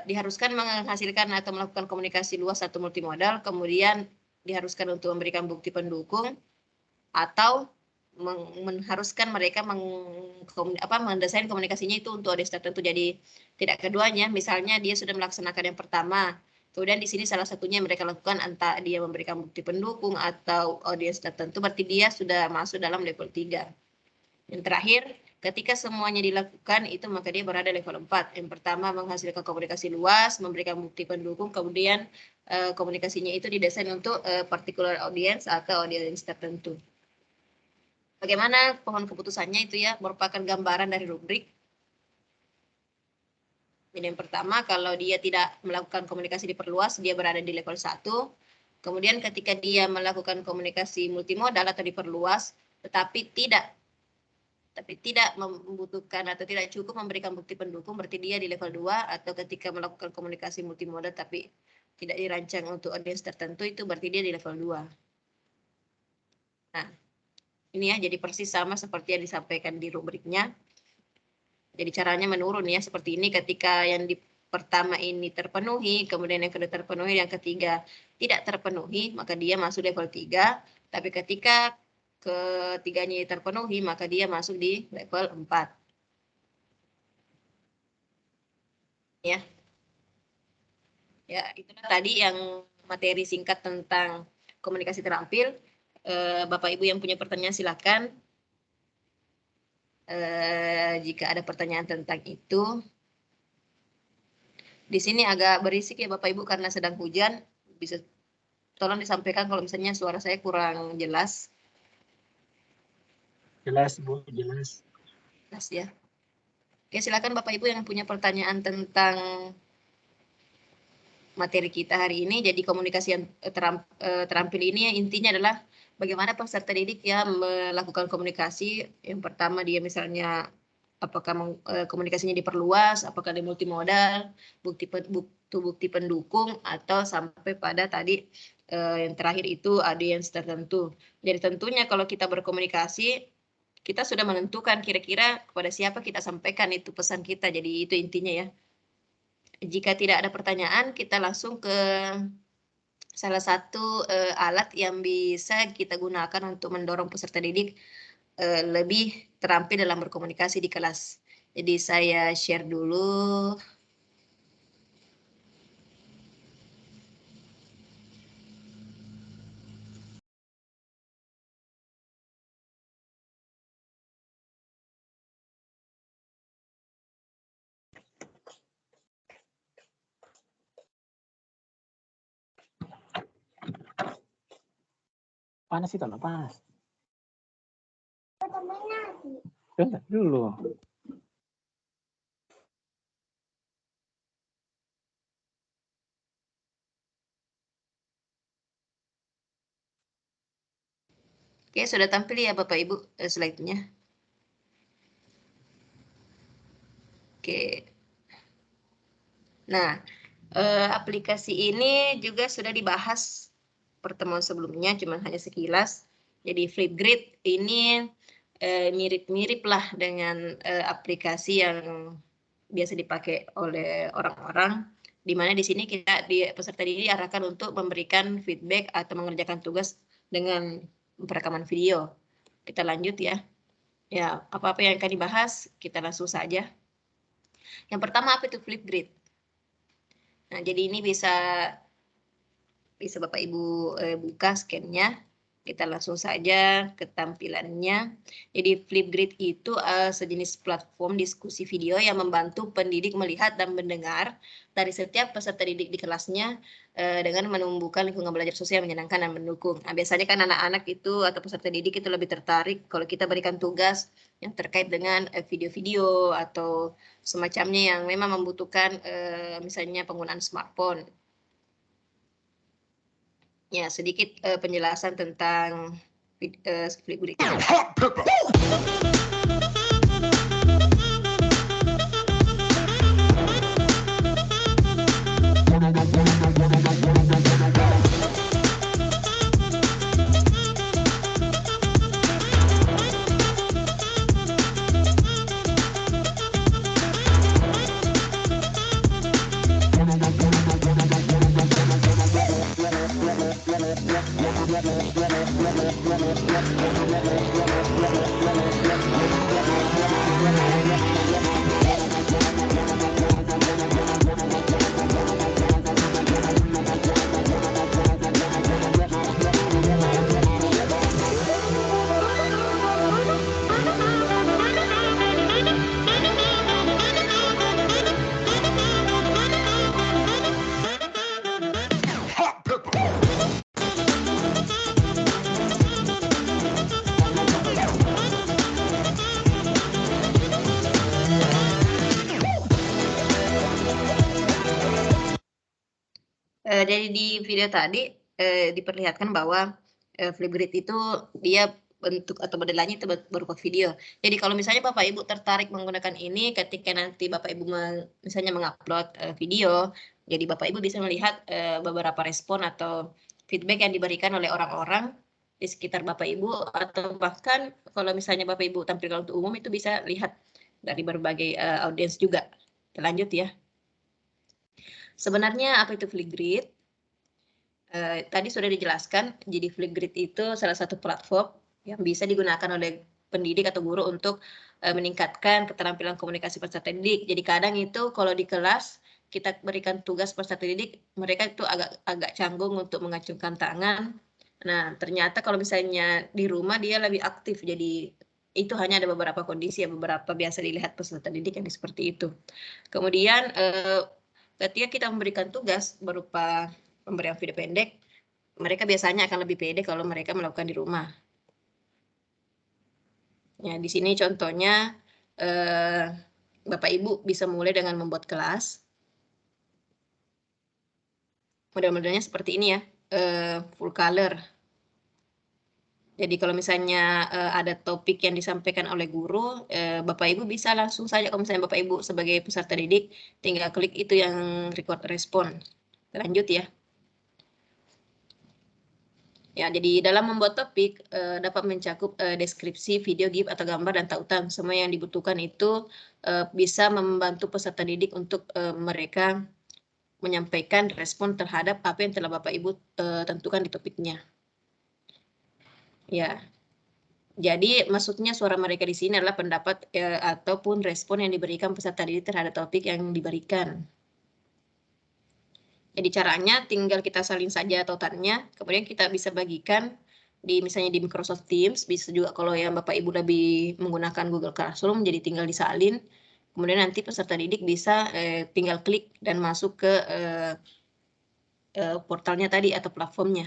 diharuskan menghasilkan atau melakukan komunikasi luas atau multimodal, kemudian diharuskan untuk memberikan bukti pendukung atau mengharuskan mereka mendesain komunikasinya itu untuk audiens tertentu. Jadi tidak keduanya, misalnya dia sudah melaksanakan yang pertama, kemudian di sini salah satunya mereka lakukan entah dia memberikan bukti pendukung atau audiens tertentu, berarti dia sudah masuk dalam level 3. Yang terakhir, ketika semuanya dilakukan itu maka dia berada level 4. Yang pertama menghasilkan komunikasi luas, memberikan bukti pendukung, kemudian komunikasinya itu didesain untuk particular audience atau audience tertentu. Bagaimana pohon keputusannya itu ya, merupakan gambaran dari rubrik. Jadi yang pertama, kalau dia tidak melakukan komunikasi diperluas, dia berada di level 1. Kemudian ketika dia melakukan komunikasi multimodal atau diperluas, tetapi tidak membutuhkan atau tidak cukup memberikan bukti pendukung, berarti dia di level 2. Atau ketika melakukan komunikasi multimodal tapi tidak dirancang untuk audiens tertentu, itu berarti dia di level 2. Nah, ini ya, jadi persis sama seperti yang disampaikan di rubriknya. Jadi caranya menurun ya, seperti ini. Ketika yang di pertama ini terpenuhi, kemudian yang kedua terpenuhi, yang ketiga tidak terpenuhi, maka dia masuk level 3. Tapi ketika ketiganya terpenuhi, maka dia masuk di level 4. Ya. Ya, itulah tadi yang materi singkat tentang komunikasi terampil. Bapak Ibu yang punya pertanyaan silakan. Jika ada pertanyaan tentang itu. Di sini agak berisik ya Bapak Ibu karena sedang hujan. Bisa tolong disampaikan kalau misalnya suara saya kurang jelas.
Jelas Bu, jelas.
Jelas ya. Oke, silakan Bapak Ibu yang punya pertanyaan tentang materi kita hari ini. Jadi komunikasi yang terampil ini intinya adalah bagaimana peserta didik ya melakukan komunikasi. Yang pertama dia misalnya apakah komunikasinya diperluas, apakah di multimodal, bukti pendukung, atau sampai pada tadi yang terakhir itu audiens tertentu. Jadi tentunya kalau kita berkomunikasi, kita sudah menentukan kira-kira kepada siapa kita sampaikan itu pesan kita. Jadi itu intinya ya. Jika tidak ada pertanyaan, kita langsung ke salah satu alat yang bisa kita gunakan untuk mendorong peserta didik lebih terampil dalam berkomunikasi di kelas. Jadi saya share dulu.
Panas itu, anak panas. Bentar dulu.
Oke, sudah tampil ya Bapak Ibu slide-nya. Oke. Nah, aplikasi ini juga sudah dibahas pertemuan sebelumnya, cuman hanya sekilas. Jadi Flipgrid ini mirip-mirip lah dengan aplikasi yang biasa dipakai oleh orang-orang, di mana di sini peserta didik diarahkan untuk memberikan feedback atau mengerjakan tugas dengan perekaman video. Kita lanjut ya. Ya, apa-apa yang akan dibahas, kita langsung saja. Yang pertama, apa itu Flipgrid? Nah, jadi ini bisa Bapak Ibu buka scan-nya. Kita langsung saja ke tampilannya. Jadi Flipgrid itu sejenis platform diskusi video yang membantu pendidik melihat dan mendengar dari setiap peserta didik di kelasnya dengan menumbuhkan lingkungan belajar sosial menyenangkan dan mendukung. Nah, biasanya kan anak-anak itu atau peserta didik itu lebih tertarik kalau kita berikan tugas yang terkait dengan video-video atau semacamnya yang memang membutuhkan misalnya penggunaan smartphone. Ya, sedikit penjelasan tentang Flipgrid. Jadi di video tadi diperlihatkan bahwa Flipgrid itu dia bentuk atau modelannya itu berupa video. Jadi kalau misalnya Bapak Ibu tertarik menggunakan ini ketika nanti Bapak Ibu misalnya mengupload video, jadi Bapak Ibu bisa melihat beberapa respon atau feedback yang diberikan oleh orang-orang di sekitar Bapak Ibu, atau bahkan kalau misalnya Bapak Ibu tampilkan untuk umum itu bisa lihat dari berbagai audiens juga. Kita lanjut ya. Sebenarnya apa itu Flipgrid? Tadi sudah dijelaskan, jadi Flipgrid itu salah satu platform yang bisa digunakan oleh pendidik atau guru untuk meningkatkan keterampilan komunikasi peserta didik. Jadi kadang itu kalau di kelas kita berikan tugas peserta didik, mereka itu agak canggung untuk mengacungkan tangan. Nah, ternyata kalau misalnya di rumah dia lebih aktif, jadi itu hanya ada beberapa kondisi, beberapa biasa dilihat peserta didik yang seperti itu. Kemudian ketika kita memberikan tugas berupa pemberian video pendek, mereka biasanya akan lebih pede kalau mereka melakukan di rumah. Ya, di sini contohnya Bapak Ibu bisa mulai dengan membuat kelas. Model-modelnya seperti ini ya, full color. Jadi kalau misalnya ada topik yang disampaikan oleh guru, Bapak Ibu bisa langsung saja, kalau misalnya Bapak Ibu sebagai peserta didik, tinggal klik itu yang record respon. Lanjut ya. Ya, jadi dalam membuat topik dapat mencakup deskripsi, video, GIF atau gambar dan tautan. Semua yang dibutuhkan itu bisa membantu peserta didik untuk mereka menyampaikan respon terhadap apa yang telah Bapak Ibu tentukan di topiknya. Ya, jadi maksudnya suara mereka di sini adalah pendapat ataupun respon yang diberikan peserta didik terhadap topik yang diberikan. Jadi caranya tinggal kita salin saja tautannya, kemudian kita bisa bagikan misalnya di Microsoft Teams, bisa juga kalau yang Bapak Ibu lebih menggunakan Google Classroom, jadi tinggal disalin, kemudian nanti peserta didik bisa tinggal klik dan masuk ke portalnya tadi atau platformnya.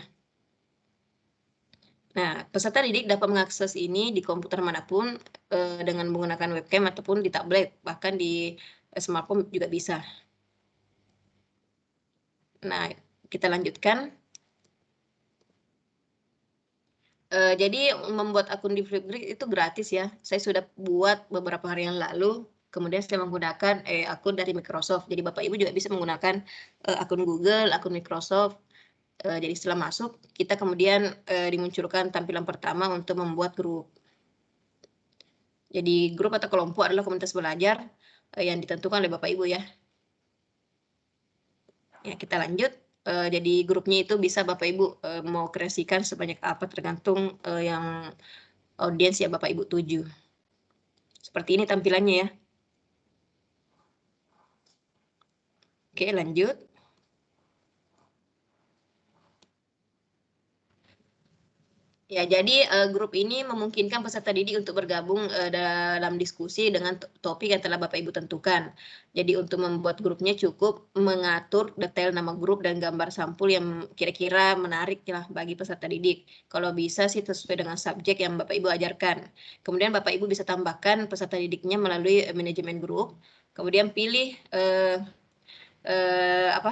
Nah, peserta didik dapat mengakses ini di komputer manapun dengan menggunakan webcam ataupun di tablet, bahkan di smartphone juga bisa. Nah, kita lanjutkan. Jadi membuat akun di Flipgrid itu gratis ya. Saya sudah buat beberapa hari yang lalu. Kemudian saya menggunakan akun dari Microsoft. Jadi Bapak Ibu juga bisa menggunakan akun Google, akun Microsoft. Jadi setelah masuk, kita kemudian dimunculkan tampilan pertama untuk membuat grup. Jadi grup atau kelompok adalah komunitas belajar yang ditentukan oleh Bapak Ibu ya. Ya, kita lanjut. Jadi grupnya itu bisa Bapak Ibu mau kreasikan sebanyak apa tergantung yang audiens yang Bapak Ibu tuju. Seperti ini tampilannya ya. Oke, lanjut. Ya, jadi grup ini memungkinkan peserta didik untuk bergabung dalam diskusi dengan topik yang telah Bapak Ibu tentukan. Jadi untuk membuat grupnya cukup mengatur detail nama grup dan gambar sampul yang kira-kira menarik lah bagi peserta didik. Kalau bisa sih sesuai dengan subjek yang Bapak Ibu ajarkan. Kemudian Bapak Ibu bisa tambahkan peserta didiknya melalui manajemen grup. Kemudian pilih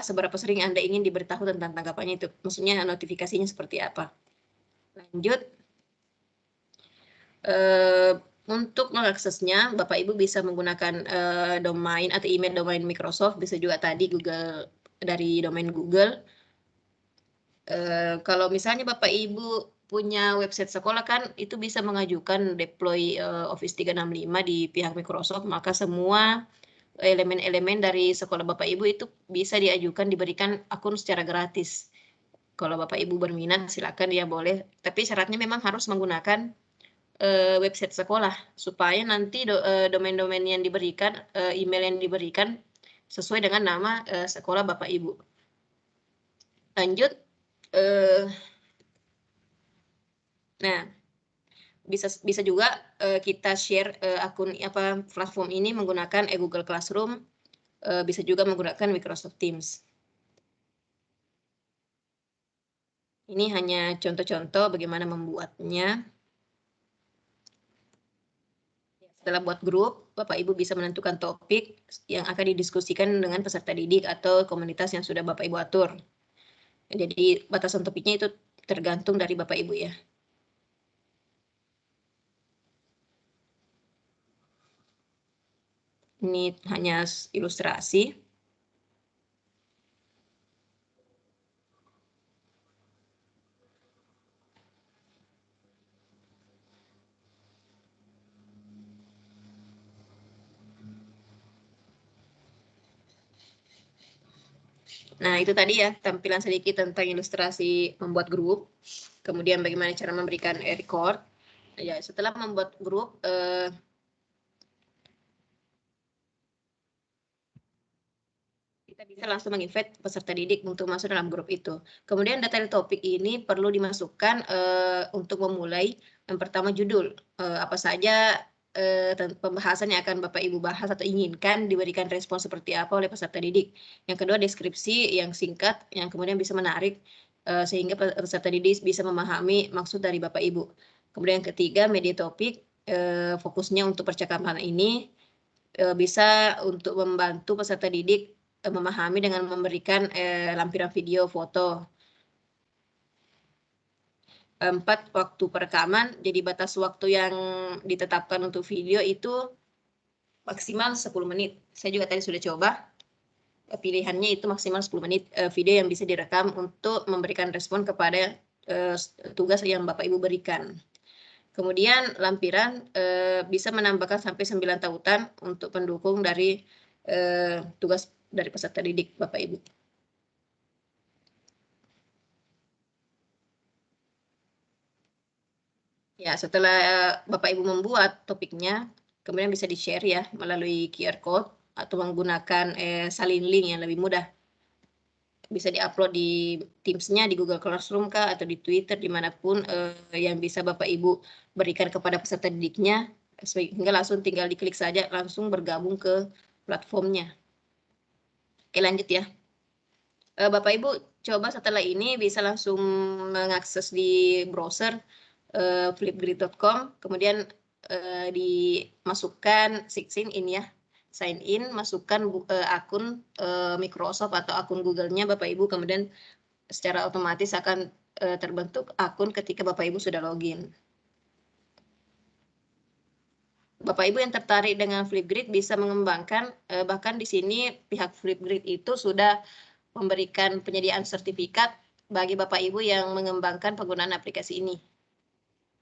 seberapa sering Anda ingin diberitahu tentang tanggapannya itu. Maksudnya notifikasinya seperti apa. Lanjut. Untuk mengaksesnya, Bapak Ibu bisa menggunakan domain atau email domain Microsoft, bisa juga tadi Google dari domain Google. Kalau misalnya Bapak Ibu punya website sekolah kan itu bisa mengajukan deploy Office 365 di pihak Microsoft, maka semua elemen-elemen dari sekolah Bapak Ibu itu bisa diajukan diberikan akun secara gratis. Kalau Bapak Ibu berminat silakan ya boleh, tapi syaratnya memang harus menggunakan website sekolah supaya nanti domain-domain yang diberikan, email yang diberikan sesuai dengan nama sekolah Bapak Ibu. Lanjut. Nah, bisa juga kita share akun platform ini menggunakan Google Classroom, bisa juga menggunakan Microsoft Teams. Ini hanya contoh-contoh bagaimana membuatnya. Setelah buat grup, Bapak Ibu bisa menentukan topik yang akan didiskusikan dengan peserta didik atau komunitas yang sudah Bapak Ibu atur. Jadi batasan topiknya itu tergantung dari Bapak Ibu ya. Ini hanya ilustrasi. Nah, itu tadi ya tampilan sedikit tentang ilustrasi membuat grup. Kemudian bagaimana cara memberikan record. Ya, setelah membuat grup, kita bisa langsung menginvite peserta didik untuk masuk dalam grup itu. Kemudian detail topik ini perlu dimasukkan untuk memulai. Yang pertama judul, apa saja pembahasan yang akan Bapak Ibu bahas atau inginkan diberikan respon seperti apa oleh peserta didik. Yang kedua deskripsi yang singkat yang kemudian bisa menarik sehingga peserta didik bisa memahami maksud dari Bapak Ibu. Kemudian yang ketiga media topik, fokusnya untuk percakapan ini bisa untuk membantu peserta didik memahami dengan memberikan lampiran video, foto. 4, waktu perekaman. Jadi batas waktu yang ditetapkan untuk video itu maksimal 10 menit. Saya juga tadi sudah coba. Pilihannya itu maksimal 10 menit video yang bisa direkam untuk memberikan respon kepada tugas yang Bapak Ibu berikan. Kemudian lampiran bisa menambahkan sampai 9 tautan untuk pendukung dari tugas dari peserta didik Bapak Ibu. Ya, setelah Bapak Ibu membuat topiknya, kemudian bisa di-share ya melalui QR code atau menggunakan salin link yang lebih mudah. Bisa di-upload di Teams-nya, di Google Classroom kah, atau di Twitter, dimanapun yang bisa Bapak Ibu berikan kepada peserta didiknya, sehingga langsung tinggal diklik saja, langsung bergabung ke platformnya. Oke, lanjut ya. Bapak Ibu coba setelah ini bisa langsung mengakses di browser flipgrid.com, kemudian dimasukkan sign in, masukkan akun Microsoft atau akun Google-nya Bapak Ibu, kemudian secara otomatis akan terbentuk akun ketika Bapak Ibu sudah login. Bapak Ibu yang tertarik dengan Flipgrid bisa mengembangkan, bahkan di sini pihak Flipgrid itu sudah memberikan penyediaan sertifikat bagi Bapak Ibu yang mengembangkan penggunaan aplikasi ini.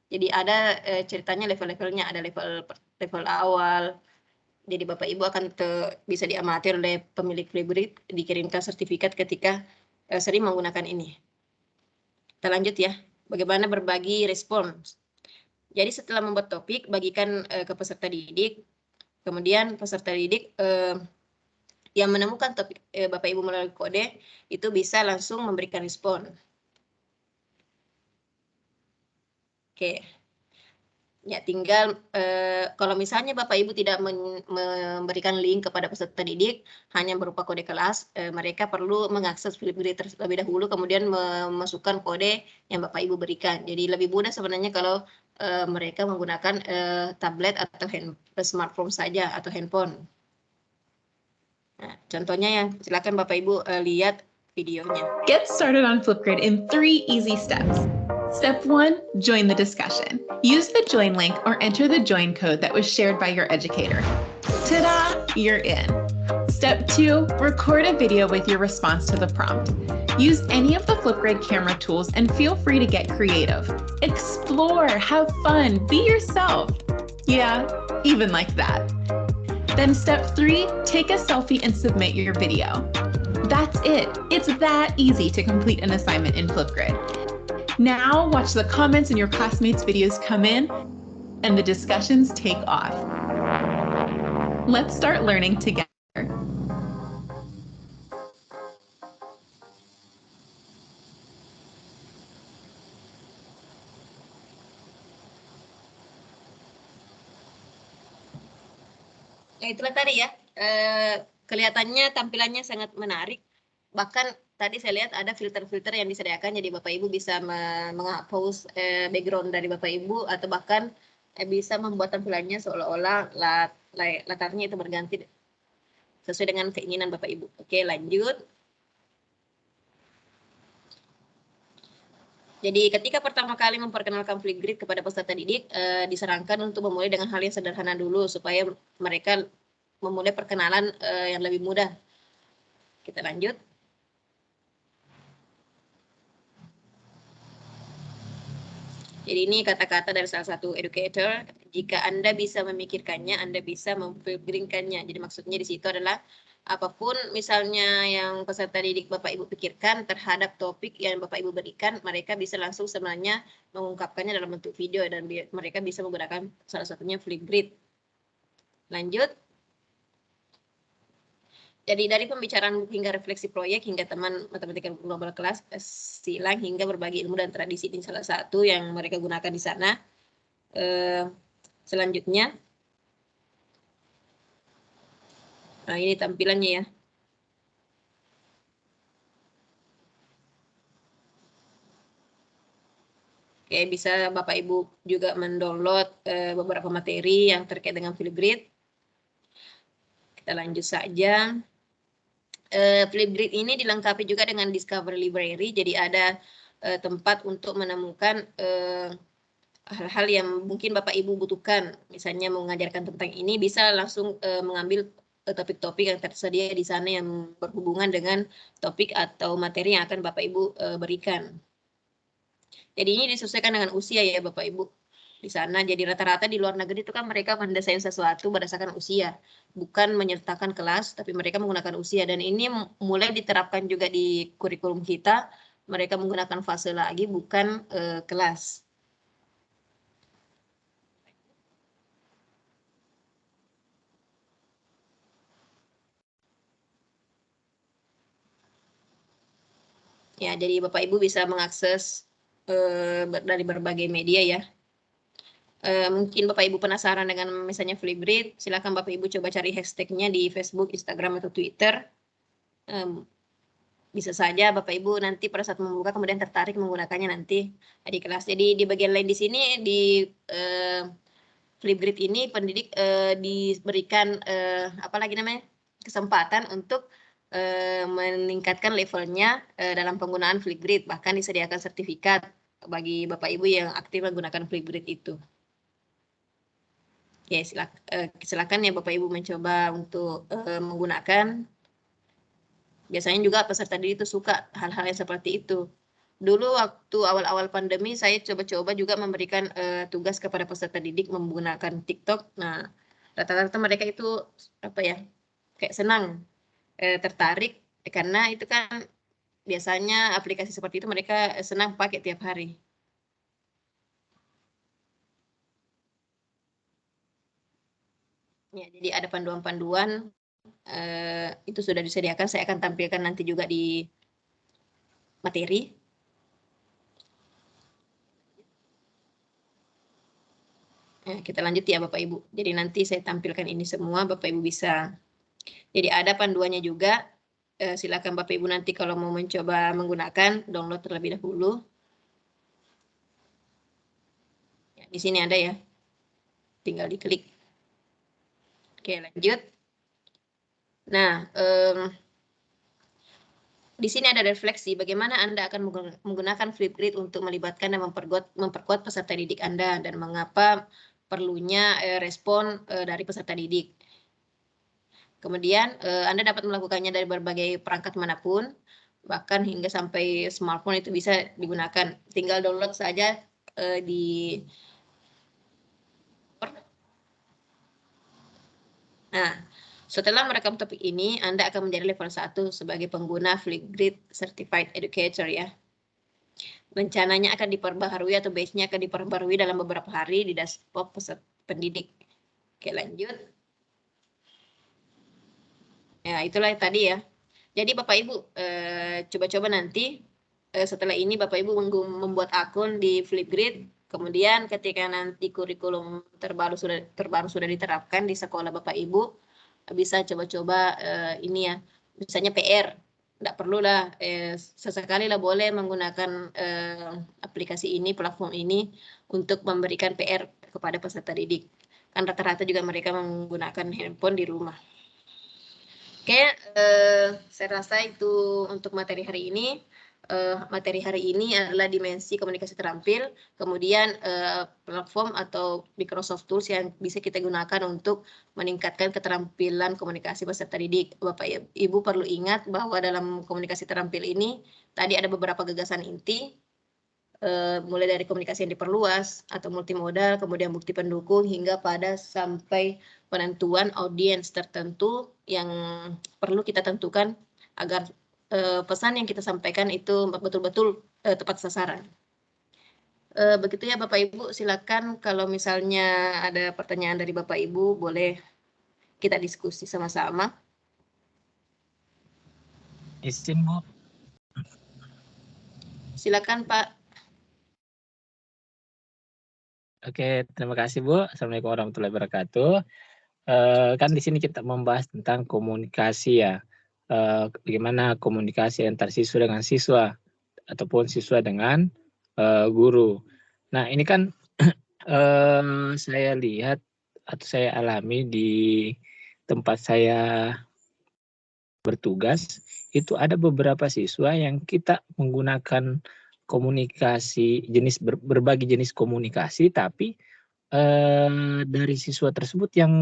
Jadi ada ceritanya level-levelnya, ada level awal. Jadi Bapak Ibu akan bisa diamati oleh pemilik Flipgrid, dikirimkan sertifikat ketika sering menggunakan ini. Kita lanjut ya, bagaimana berbagi respons. Jadi setelah membuat topik, bagikan ke peserta didik, kemudian peserta didik yang menemukan topik Bapak Ibu melalui kode, itu bisa langsung memberikan respon. Oke. Ya, tinggal kalau misalnya Bapak Ibu tidak memberikan link kepada peserta didik, hanya berupa kode kelas, mereka perlu mengakses Flipgrid terlebih dahulu, kemudian memasukkan kode yang Bapak Ibu berikan. Jadi lebih mudah sebenarnya kalau mereka menggunakan tablet atau smartphone saja atau handphone. Nah, contohnya yang silakan Bapak Ibu lihat videonya.
Get started on Flipgrid in 3 easy steps. Step 1, join the discussion. Use the join link or enter the join code that was shared by your educator. Ta-da! You're in. Step 2, record a video with your response to the prompt. Use any of the Flipgrid camera tools and feel free to get creative. Explore, have fun, be yourself. Yeah, even like that. Then step 3, take a selfie and submit your video. That's it. It's that easy to complete an assignment in Flipgrid. Now watch the comments in your classmates' videos come in and the discussions take off. Let's start learning together.
Nah, itulah tadi ya, kelihatannya tampilannya sangat menarik. Bahkan tadi saya lihat ada filter-filter yang disediakan, jadi Bapak Ibu bisa menghapus background dari Bapak Ibu, atau bahkan bisa membuat tampilannya seolah-olah latarnya itu berganti sesuai dengan keinginan Bapak Ibu. Oke, lanjut. Jadi ketika pertama kali memperkenalkan Flipgrid kepada peserta didik, disarankan untuk memulai dengan hal yang sederhana dulu supaya mereka memulai perkenalan yang lebih mudah. Kita lanjut. Jadi ini kata-kata dari salah satu educator. Jika Anda bisa memikirkannya, Anda bisa memfilteringkannya. Jadi maksudnya di situ adalah apapun misalnya yang peserta didik Bapak Ibu pikirkan terhadap topik yang Bapak Ibu berikan, mereka bisa langsung sebenarnya mengungkapkannya dalam bentuk video dan mereka bisa menggunakan salah satunya Flipgrid. Lanjut. Jadi dari pembicaraan hingga refleksi proyek hingga teman matematika global kelas silang hingga berbagi ilmu dan tradisi, ini salah satu yang mereka gunakan di sana. Selanjutnya, nah ini tampilannya ya. Oke, bisa Bapak Ibu juga mendownload beberapa materi yang terkait dengan Flipgrid. Kita lanjut saja. Flipgrid ini dilengkapi juga dengan Discover Library, jadi ada tempat untuk menemukan hal-hal yang mungkin Bapak Ibu butuhkan. Misalnya mengajarkan tentang ini, bisa langsung mengambil topik-topik yang tersedia di sana yang berhubungan dengan topik atau materi yang akan Bapak Ibu berikan. Jadi ini disesuaikan dengan usia ya Bapak Ibu di sana. Jadi rata-rata di luar negeri itu kan mereka mendesain sesuatu berdasarkan usia, bukan menyertakan kelas, tapi mereka menggunakan usia. Dan ini mulai diterapkan juga di kurikulum kita. Mereka menggunakan fase lagi, bukan kelas. Ya, jadi Bapak Ibu bisa mengakses dari berbagai media ya. Mungkin Bapak Ibu penasaran dengan misalnya Flipgrid, silakan Bapak Ibu coba cari hashtagnya di Facebook, Instagram, atau Twitter. bisa saja Bapak Ibu nanti pada saat membuka kemudian tertarik menggunakannya nanti di kelas. Jadi di bagian lain di sini di Flipgrid ini pendidik diberikan apa lagi namanya kesempatan untuk meningkatkan levelnya dalam penggunaan Flipgrid, bahkan disediakan sertifikat bagi Bapak Ibu yang aktif menggunakan Flipgrid itu. Oke, silakan ya Bapak Ibu mencoba untuk menggunakan. Biasanya juga peserta didik itu suka hal-hal yang seperti itu. Dulu waktu awal-awal pandemi saya coba-coba juga memberikan tugas kepada peserta didik menggunakan TikTok. Nah, rata-rata mereka itu apa ya, kayak senang, tertarik karena itu kan biasanya aplikasi seperti itu mereka senang pakai tiap hari. Ya, jadi ada panduan-panduan itu sudah disediakan, saya akan tampilkan nanti juga di materi. Kita lanjut ya Bapak Ibu. Jadi nanti saya tampilkan ini semua, Bapak Ibu bisa. Jadi ada panduannya juga. Silakan Bapak Ibu nanti kalau mau mencoba menggunakan, download terlebih dahulu. Ya, di sini ada ya. Tinggal diklik. Oke, lanjut. Nah, di sini ada refleksi bagaimana Anda akan menggunakan Flipgrid untuk melibatkan dan memperkuat peserta didik Anda dan mengapa perlunya respon dari peserta didik. Kemudian Anda dapat melakukannya dari berbagai perangkat manapun, bahkan hingga sampai smartphone itu bisa digunakan. Tinggal download saja di. Nah, setelah merekam topik ini, Anda akan menjadi level 1 sebagai pengguna Flipgrid Certified Educator ya. Rencananya akan diperbaharui atau base-nya akan diperbaharui dalam beberapa hari di dashboard peserta pendidik. Oke, lanjut. Ya, itulah tadi ya. Jadi Bapak Ibu, coba-coba nanti setelah ini Bapak Ibu membuat akun di Flipgrid. Kemudian ketika nanti kurikulum terbaru sudah diterapkan di sekolah Bapak Ibu, bisa coba-coba ini ya, misalnya PR. Tidak perlulah sesekali lah boleh menggunakan aplikasi ini, platform ini untuk memberikan PR kepada peserta didik. Kan rata-rata juga mereka menggunakan handphone di rumah. Oke, saya rasa itu untuk materi hari ini. Materi hari ini adalah dimensi komunikasi terampil, kemudian platform atau Microsoft Tools yang bisa kita gunakan untuk meningkatkan keterampilan komunikasi peserta didik. Bapak Ibu perlu ingat bahwa dalam komunikasi terampil ini tadi ada beberapa gagasan inti, mulai dari komunikasi yang diperluas atau multimodal, kemudian bukti pendukung hingga pada sampai penentuan audiens tertentu yang perlu kita tentukan agar pesan yang kita sampaikan itu betul-betul tepat sasaran. Begitu ya Bapak Ibu, silakan kalau misalnya ada pertanyaan dari Bapak Ibu boleh kita diskusi sama-sama.
Izin Bu.
Silakan Pak.
Oke, terima kasih Bu. Assalamualaikum warahmatullahi wabarakatuh. Kan di sini kita membahas tentang komunikasi ya. Bagaimana komunikasi antar siswa dengan siswa ataupun siswa dengan guru. Nah, ini kan saya lihat atau saya alami di tempat saya bertugas, itu ada beberapa siswa yang kita menggunakan komunikasi berbagai jenis komunikasi, tapi dari siswa tersebut yang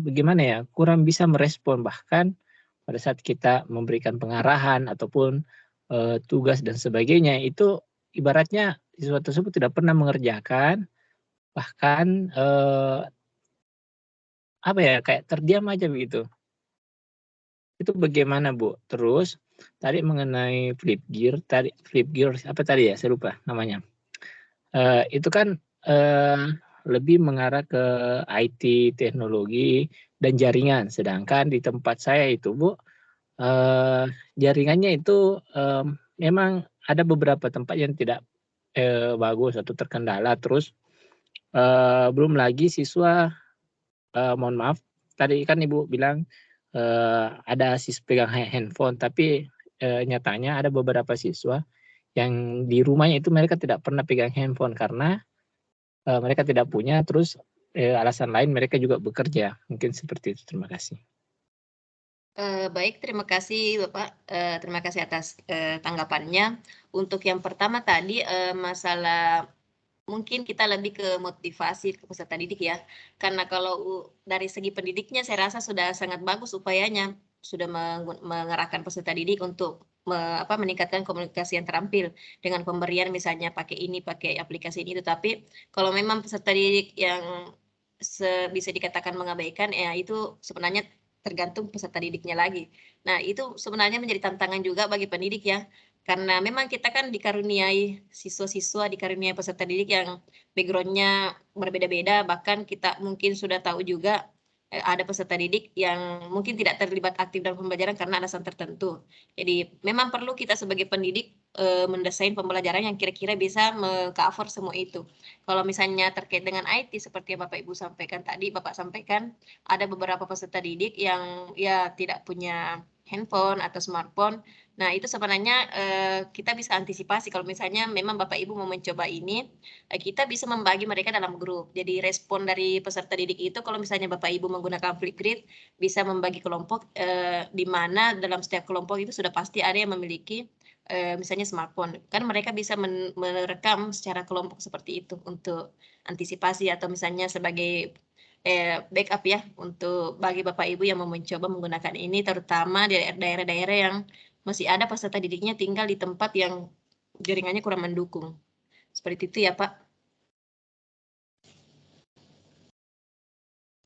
bagaimana ya, kurang bisa merespon, bahkan pada saat kita memberikan pengarahan ataupun tugas dan sebagainya, itu ibaratnya siswa tersebut tidak pernah mengerjakan, bahkan apa ya, kayak terdiam aja begitu. Itu bagaimana Bu? Terus tadi mengenai Flipgear apa tadi ya, saya lupa namanya. Itu kan lebih mengarah ke IT, teknologi, dan jaringan. Sedangkan di tempat saya itu Bu, jaringannya itu memang ada beberapa tempat yang tidak bagus atau terkendala. Terus belum lagi siswa, mohon maaf, tadi kan Ibu bilang ada siswa pegang handphone, tapi nyatanya ada beberapa siswa yang di rumahnya itu mereka tidak pernah pegang handphone karena mereka tidak punya, terus alasan lain mereka juga bekerja. Mungkin seperti itu. Terima kasih.
Baik, terima kasih Bapak. Terima kasih atas tanggapannya. Untuk yang pertama tadi masalah mungkin kita lebih ke motivasi ke peserta didik ya. Karena kalau dari segi pendidiknya saya rasa sudah sangat bagus upayanya, sudah mengerahkan peserta didik untuk meningkatkan komunikasi yang terampil dengan pemberian misalnya pakai ini, pakai aplikasi ini. Tetapi kalau memang peserta didik yang bisa dikatakan mengabaikan, ya itu sebenarnya tergantung peserta didiknya lagi. Nah, itu sebenarnya menjadi tantangan juga bagi pendidik ya. Karena memang kita kan dikaruniai siswa-siswa, dikaruniai peserta didik yang background-nya berbeda-beda, bahkan kita mungkin sudah tahu juga ada peserta didik yang mungkin tidak terlibat aktif dalam pembelajaran karena alasan tertentu. Jadi memang perlu kita sebagai pendidik mendesain pembelajaran yang kira-kira bisa meng-cover semua itu. Kalau misalnya terkait dengan IT seperti yang Bapak Ibu sampaikan tadi, Bapak sampaikan ada beberapa peserta didik yang ya tidak punya handphone atau smartphone. Nah, itu sebenarnya kita bisa antisipasi kalau misalnya memang Bapak Ibu mau mencoba ini, kita bisa membagi mereka dalam grup. Jadi respon dari peserta didik itu kalau misalnya Bapak Ibu menggunakan Flipgrid bisa membagi kelompok di mana dalam setiap kelompok itu sudah pasti ada yang memiliki misalnya smartphone. Kan mereka bisa merekam secara kelompok seperti itu untuk antisipasi atau misalnya sebagai backup ya untuk bagi Bapak Ibu yang mau mencoba menggunakan ini, terutama di daerah-daerah yang masih ada peserta didiknya tinggal di tempat yang jaringannya kurang mendukung. Seperti itu ya Pak.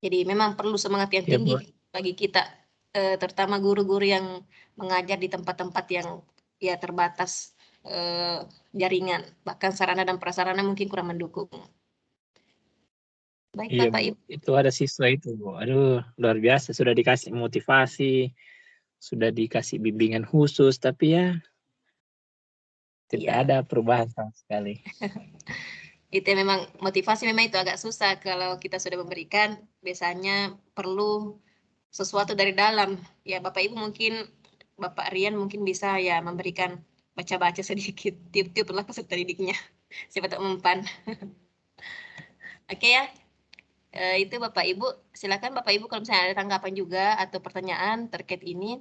Jadi memang perlu semangat yang tinggi bagi kita, terutama guru-guru yang mengajar di tempat-tempat yang ya terbatas jaringan, bahkan sarana dan prasarana mungkin kurang mendukung. Baik
Iya,
Bapak
Bu.
Ibu.
Itu ada siswa itu, Bu. Aduh, luar biasa. Sudah dikasih motivasi, sudah dikasih bimbingan khusus, tapi ya tidak ada perubahan sama sekali.
Itu memang motivasi memang itu agak susah kalau kita sudah memberikan, biasanya perlu sesuatu dari dalam. Ya Bapak Ibu mungkin, Bapak Rian mungkin bisa ya memberikan baca-baca sedikit tip-tip lah peserta didiknya. Siapa tahu mempan. Oke ya. Itu Bapak Ibu, silakan Bapak Ibu kalau misalnya ada tanggapan juga atau pertanyaan terkait ini.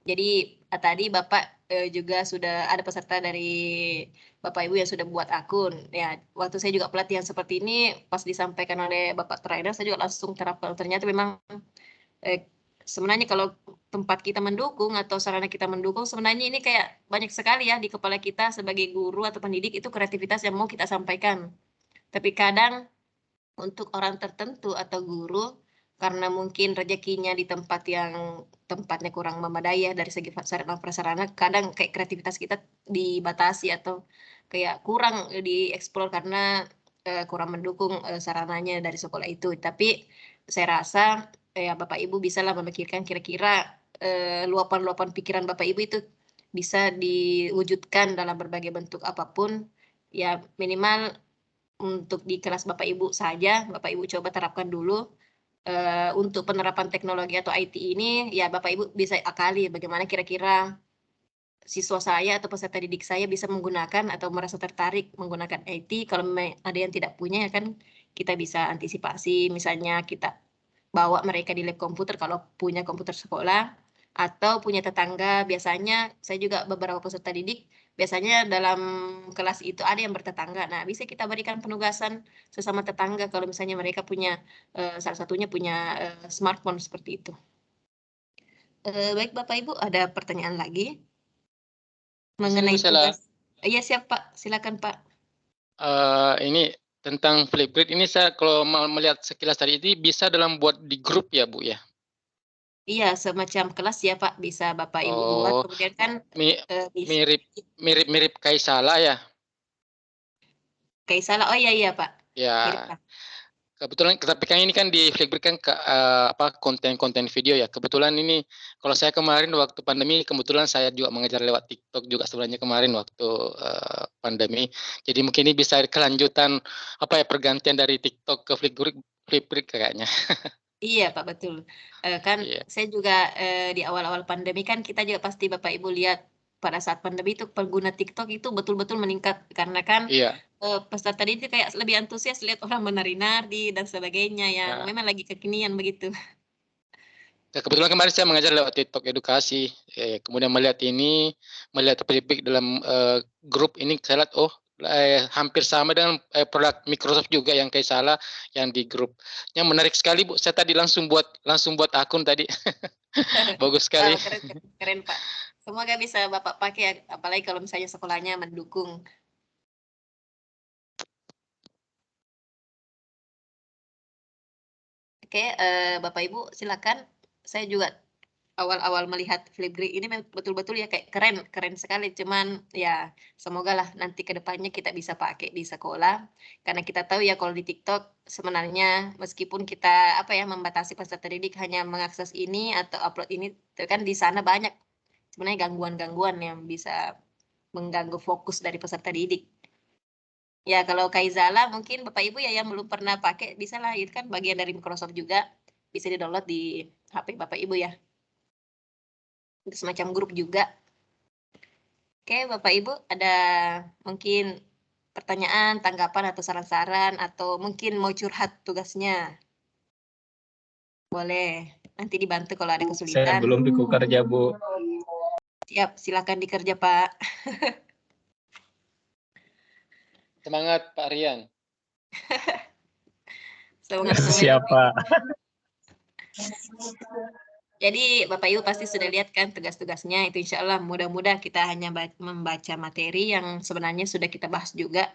Jadi tadi Bapak juga sudah ada peserta dari Bapak Ibu yang sudah buat akun. Ya, waktu saya juga pelatihan seperti ini, pas disampaikan oleh Bapak trainer, saya juga langsung terapkan. Ternyata memang sebenarnya kalau tempat kita mendukung atau sarana kita mendukung, sebenarnya ini kayak banyak sekali ya di kepala kita sebagai guru atau pendidik itu kreativitas yang mau kita sampaikan. Tapi kadang untuk orang tertentu atau guru, karena mungkin rezekinya di tempat yang tempatnya kurang memadai ya dari segi sarana prasarana, kadang kayak kreativitas kita dibatasi atau kayak kurang dieksplor karena kurang mendukung sarananya dari sekolah itu. Tapi saya rasa ya Bapak Ibu bisa lah memikirkan kira-kira luapan-luapan pikiran Bapak Ibu itu bisa diwujudkan dalam berbagai bentuk apapun, ya minimal untuk di kelas Bapak Ibu saja, Bapak Ibu coba terapkan dulu. Untuk penerapan teknologi atau IT ini, ya Bapak Ibu bisa akali bagaimana kira-kira siswa saya atau peserta didik saya bisa menggunakan atau merasa tertarik menggunakan IT. Kalau ada yang tidak punya, ya kan kita bisa antisipasi, misalnya kita bawa mereka di lab komputer kalau punya komputer sekolah, atau punya tetangga. Biasanya saya juga beberapa peserta didik, biasanya dalam kelas itu ada yang bertetangga. Nah, bisa kita berikan penugasan sesama tetangga kalau misalnya mereka punya, salah satunya punya smartphone seperti itu. Baik Bapak Ibu, ada pertanyaan lagi? Mengenai tugas. Iya siap Pak, silakan Pak.
Ini tentang Flipgrid ini saya kalau melihat sekilas tadi ini bisa dalam buat di grup ya Bu ya?
Iya, semacam kelas ya Pak, bisa Bapak Ibu buat, kemudian kan
mirip Kaisala ya?
Kaisala, oh iya Pak.
Ya, kebetulan tapi kan ini kan di Flipgrid kan konten-konten video ya. Kebetulan ini kalau saya kemarin waktu pandemi, kebetulan saya juga mengajar lewat TikTok juga sebenarnya kemarin waktu pandemi. Jadi mungkin ini bisa kelanjutan pergantian dari TikTok ke Flipgrid kayaknya.
Iya Pak, betul. Kan saya juga di awal-awal pandemi kan kita juga pasti Bapak Ibu lihat pada saat pandemi itu pengguna TikTok itu betul-betul meningkat karena kan
Iya.
peserta didik kayak lebih antusias lihat orang menari-nari dan sebagainya yang
Ya.
memang lagi kekinian begitu.
Ya, kebetulan kemarin saya mengajar lewat TikTok edukasi, kemudian melihat topik dalam grup ini, saya lihat hampir sama dengan produk Microsoft juga yang kayak salah yang di grup. Yang menarik sekali Bu, saya tadi langsung buat akun tadi. Bagus sekali.
Keren Pak. Semoga bisa Bapak pakai, apalagi kalau misalnya sekolahnya mendukung. Oke, Bapak Ibu silakan. Saya juga awal-awal melihat Flipgrid ini betul-betul ya kayak keren sekali. Cuman ya semoga lah nanti ke depannya kita bisa pakai di sekolah. Karena kita tahu ya kalau di TikTok sebenarnya meskipun kita membatasi peserta didik hanya mengakses ini atau upload ini, kan di sana banyak sebenarnya gangguan-gangguan yang bisa mengganggu fokus dari peserta didik. Ya kalau Kaizala mungkin Bapak Ibu ya yang belum pernah pakai bisa lah, itu kan bagian dari Microsoft juga, bisa di-download di HP Bapak Ibu ya. Itu semacam grup juga. Oke Bapak Ibu ada mungkin pertanyaan, tanggapan atau saran-saran atau mungkin mau curhat tugasnya. Boleh, nanti dibantu kalau ada
Saya
kesulitan.
belum ikut kerja, Bu.
Siap, silakan dikerja Pak.
Semangat Pak Rian.
Semangat semuanya.
Siapa?
Jadi Bapak Ibu pasti sudah lihat kan tugas-tugasnya, itu insya Allah mudah-mudah kita hanya membaca materi yang sebenarnya sudah kita bahas juga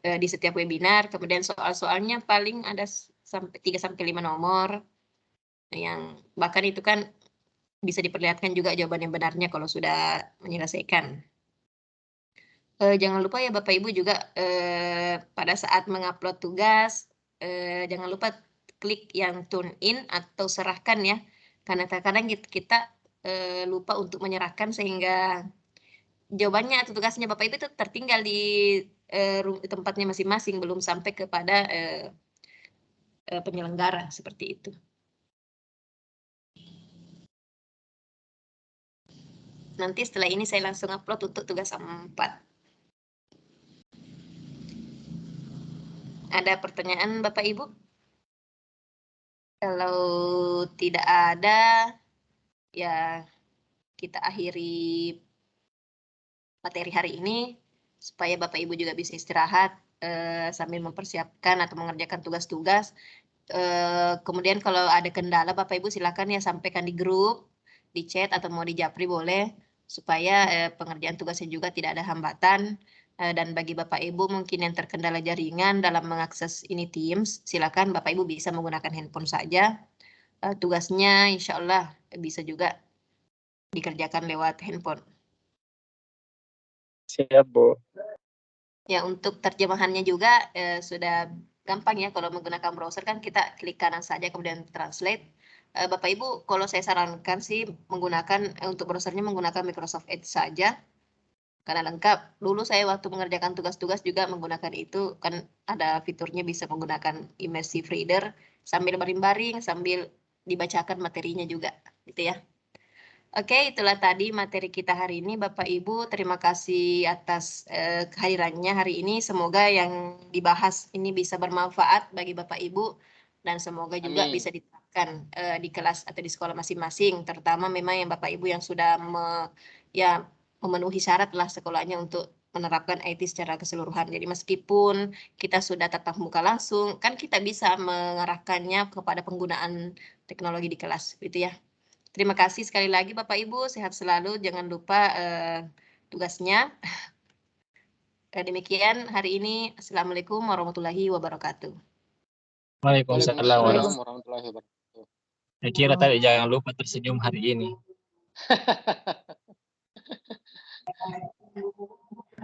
di setiap webinar. Kemudian soal-soalnya paling ada 3-5 nomor yang bahkan itu kan bisa diperlihatkan juga jawaban yang benarnya kalau sudah menyelesaikan. Jangan lupa ya Bapak Ibu juga pada saat mengupload tugas jangan lupa klik yang turn in atau serahkan ya. Karena terkadang kita lupa untuk menyerahkan sehingga jawabannya atau tugasnya Bapak Ibu itu tertinggal di tempatnya masing-masing, belum sampai kepada penyelenggara seperti itu. Nanti setelah ini saya langsung upload untuk tugas 4. Ada pertanyaan Bapak Ibu? Kalau tidak ada, ya kita akhiri materi hari ini supaya Bapak Ibu juga bisa istirahat sambil mempersiapkan atau mengerjakan tugas-tugas. Kemudian kalau ada kendala Bapak Ibu silakan ya sampaikan di grup, di chat atau mau di japri boleh supaya pengerjaan tugasnya juga tidak ada hambatan. Dan bagi Bapak Ibu mungkin yang terkendala jaringan dalam mengakses ini Teams, silakan Bapak Ibu bisa menggunakan handphone saja. Tugasnya insya Allah bisa juga dikerjakan lewat handphone.
Siap, Bu.
Ya, untuk terjemahannya juga sudah gampang ya. Kalau menggunakan browser kan kita klik kanan saja kemudian translate. Bapak Ibu, kalau saya sarankan sih menggunakan untuk browsernya menggunakan Microsoft Edge saja. Karena lengkap. Dulu saya waktu mengerjakan tugas-tugas juga menggunakan itu, kan ada fiturnya bisa menggunakan immersive reader sambil baring-baring, sambil dibacakan materinya juga, gitu ya. Oke, itulah tadi materi kita hari ini, Bapak Ibu. Terima kasih atas kehadirannya hari ini. Semoga yang dibahas ini bisa bermanfaat bagi Bapak Ibu dan semoga juga
Amin.
bisa diterapkan di kelas atau di sekolah masing-masing. Terutama memang yang Bapak Ibu yang sudah memenuhi syarat lah sekolahnya untuk menerapkan IT secara keseluruhan. Jadi meskipun kita sudah tatap muka langsung, kan kita bisa mengarahkannya kepada penggunaan teknologi di kelas, gitu ya. Terima kasih sekali lagi Bapak Ibu, sehat selalu, jangan lupa tugasnya. Demikian hari ini, Assalamualaikum warahmatullahi wabarakatuh.
Waalaikumsalam
Waalaikumsalam
warahmatullahi
warahmatullahi wabarakatuh.
wabarakatuh. Saya kira tadi jangan lupa tersenyum hari ini.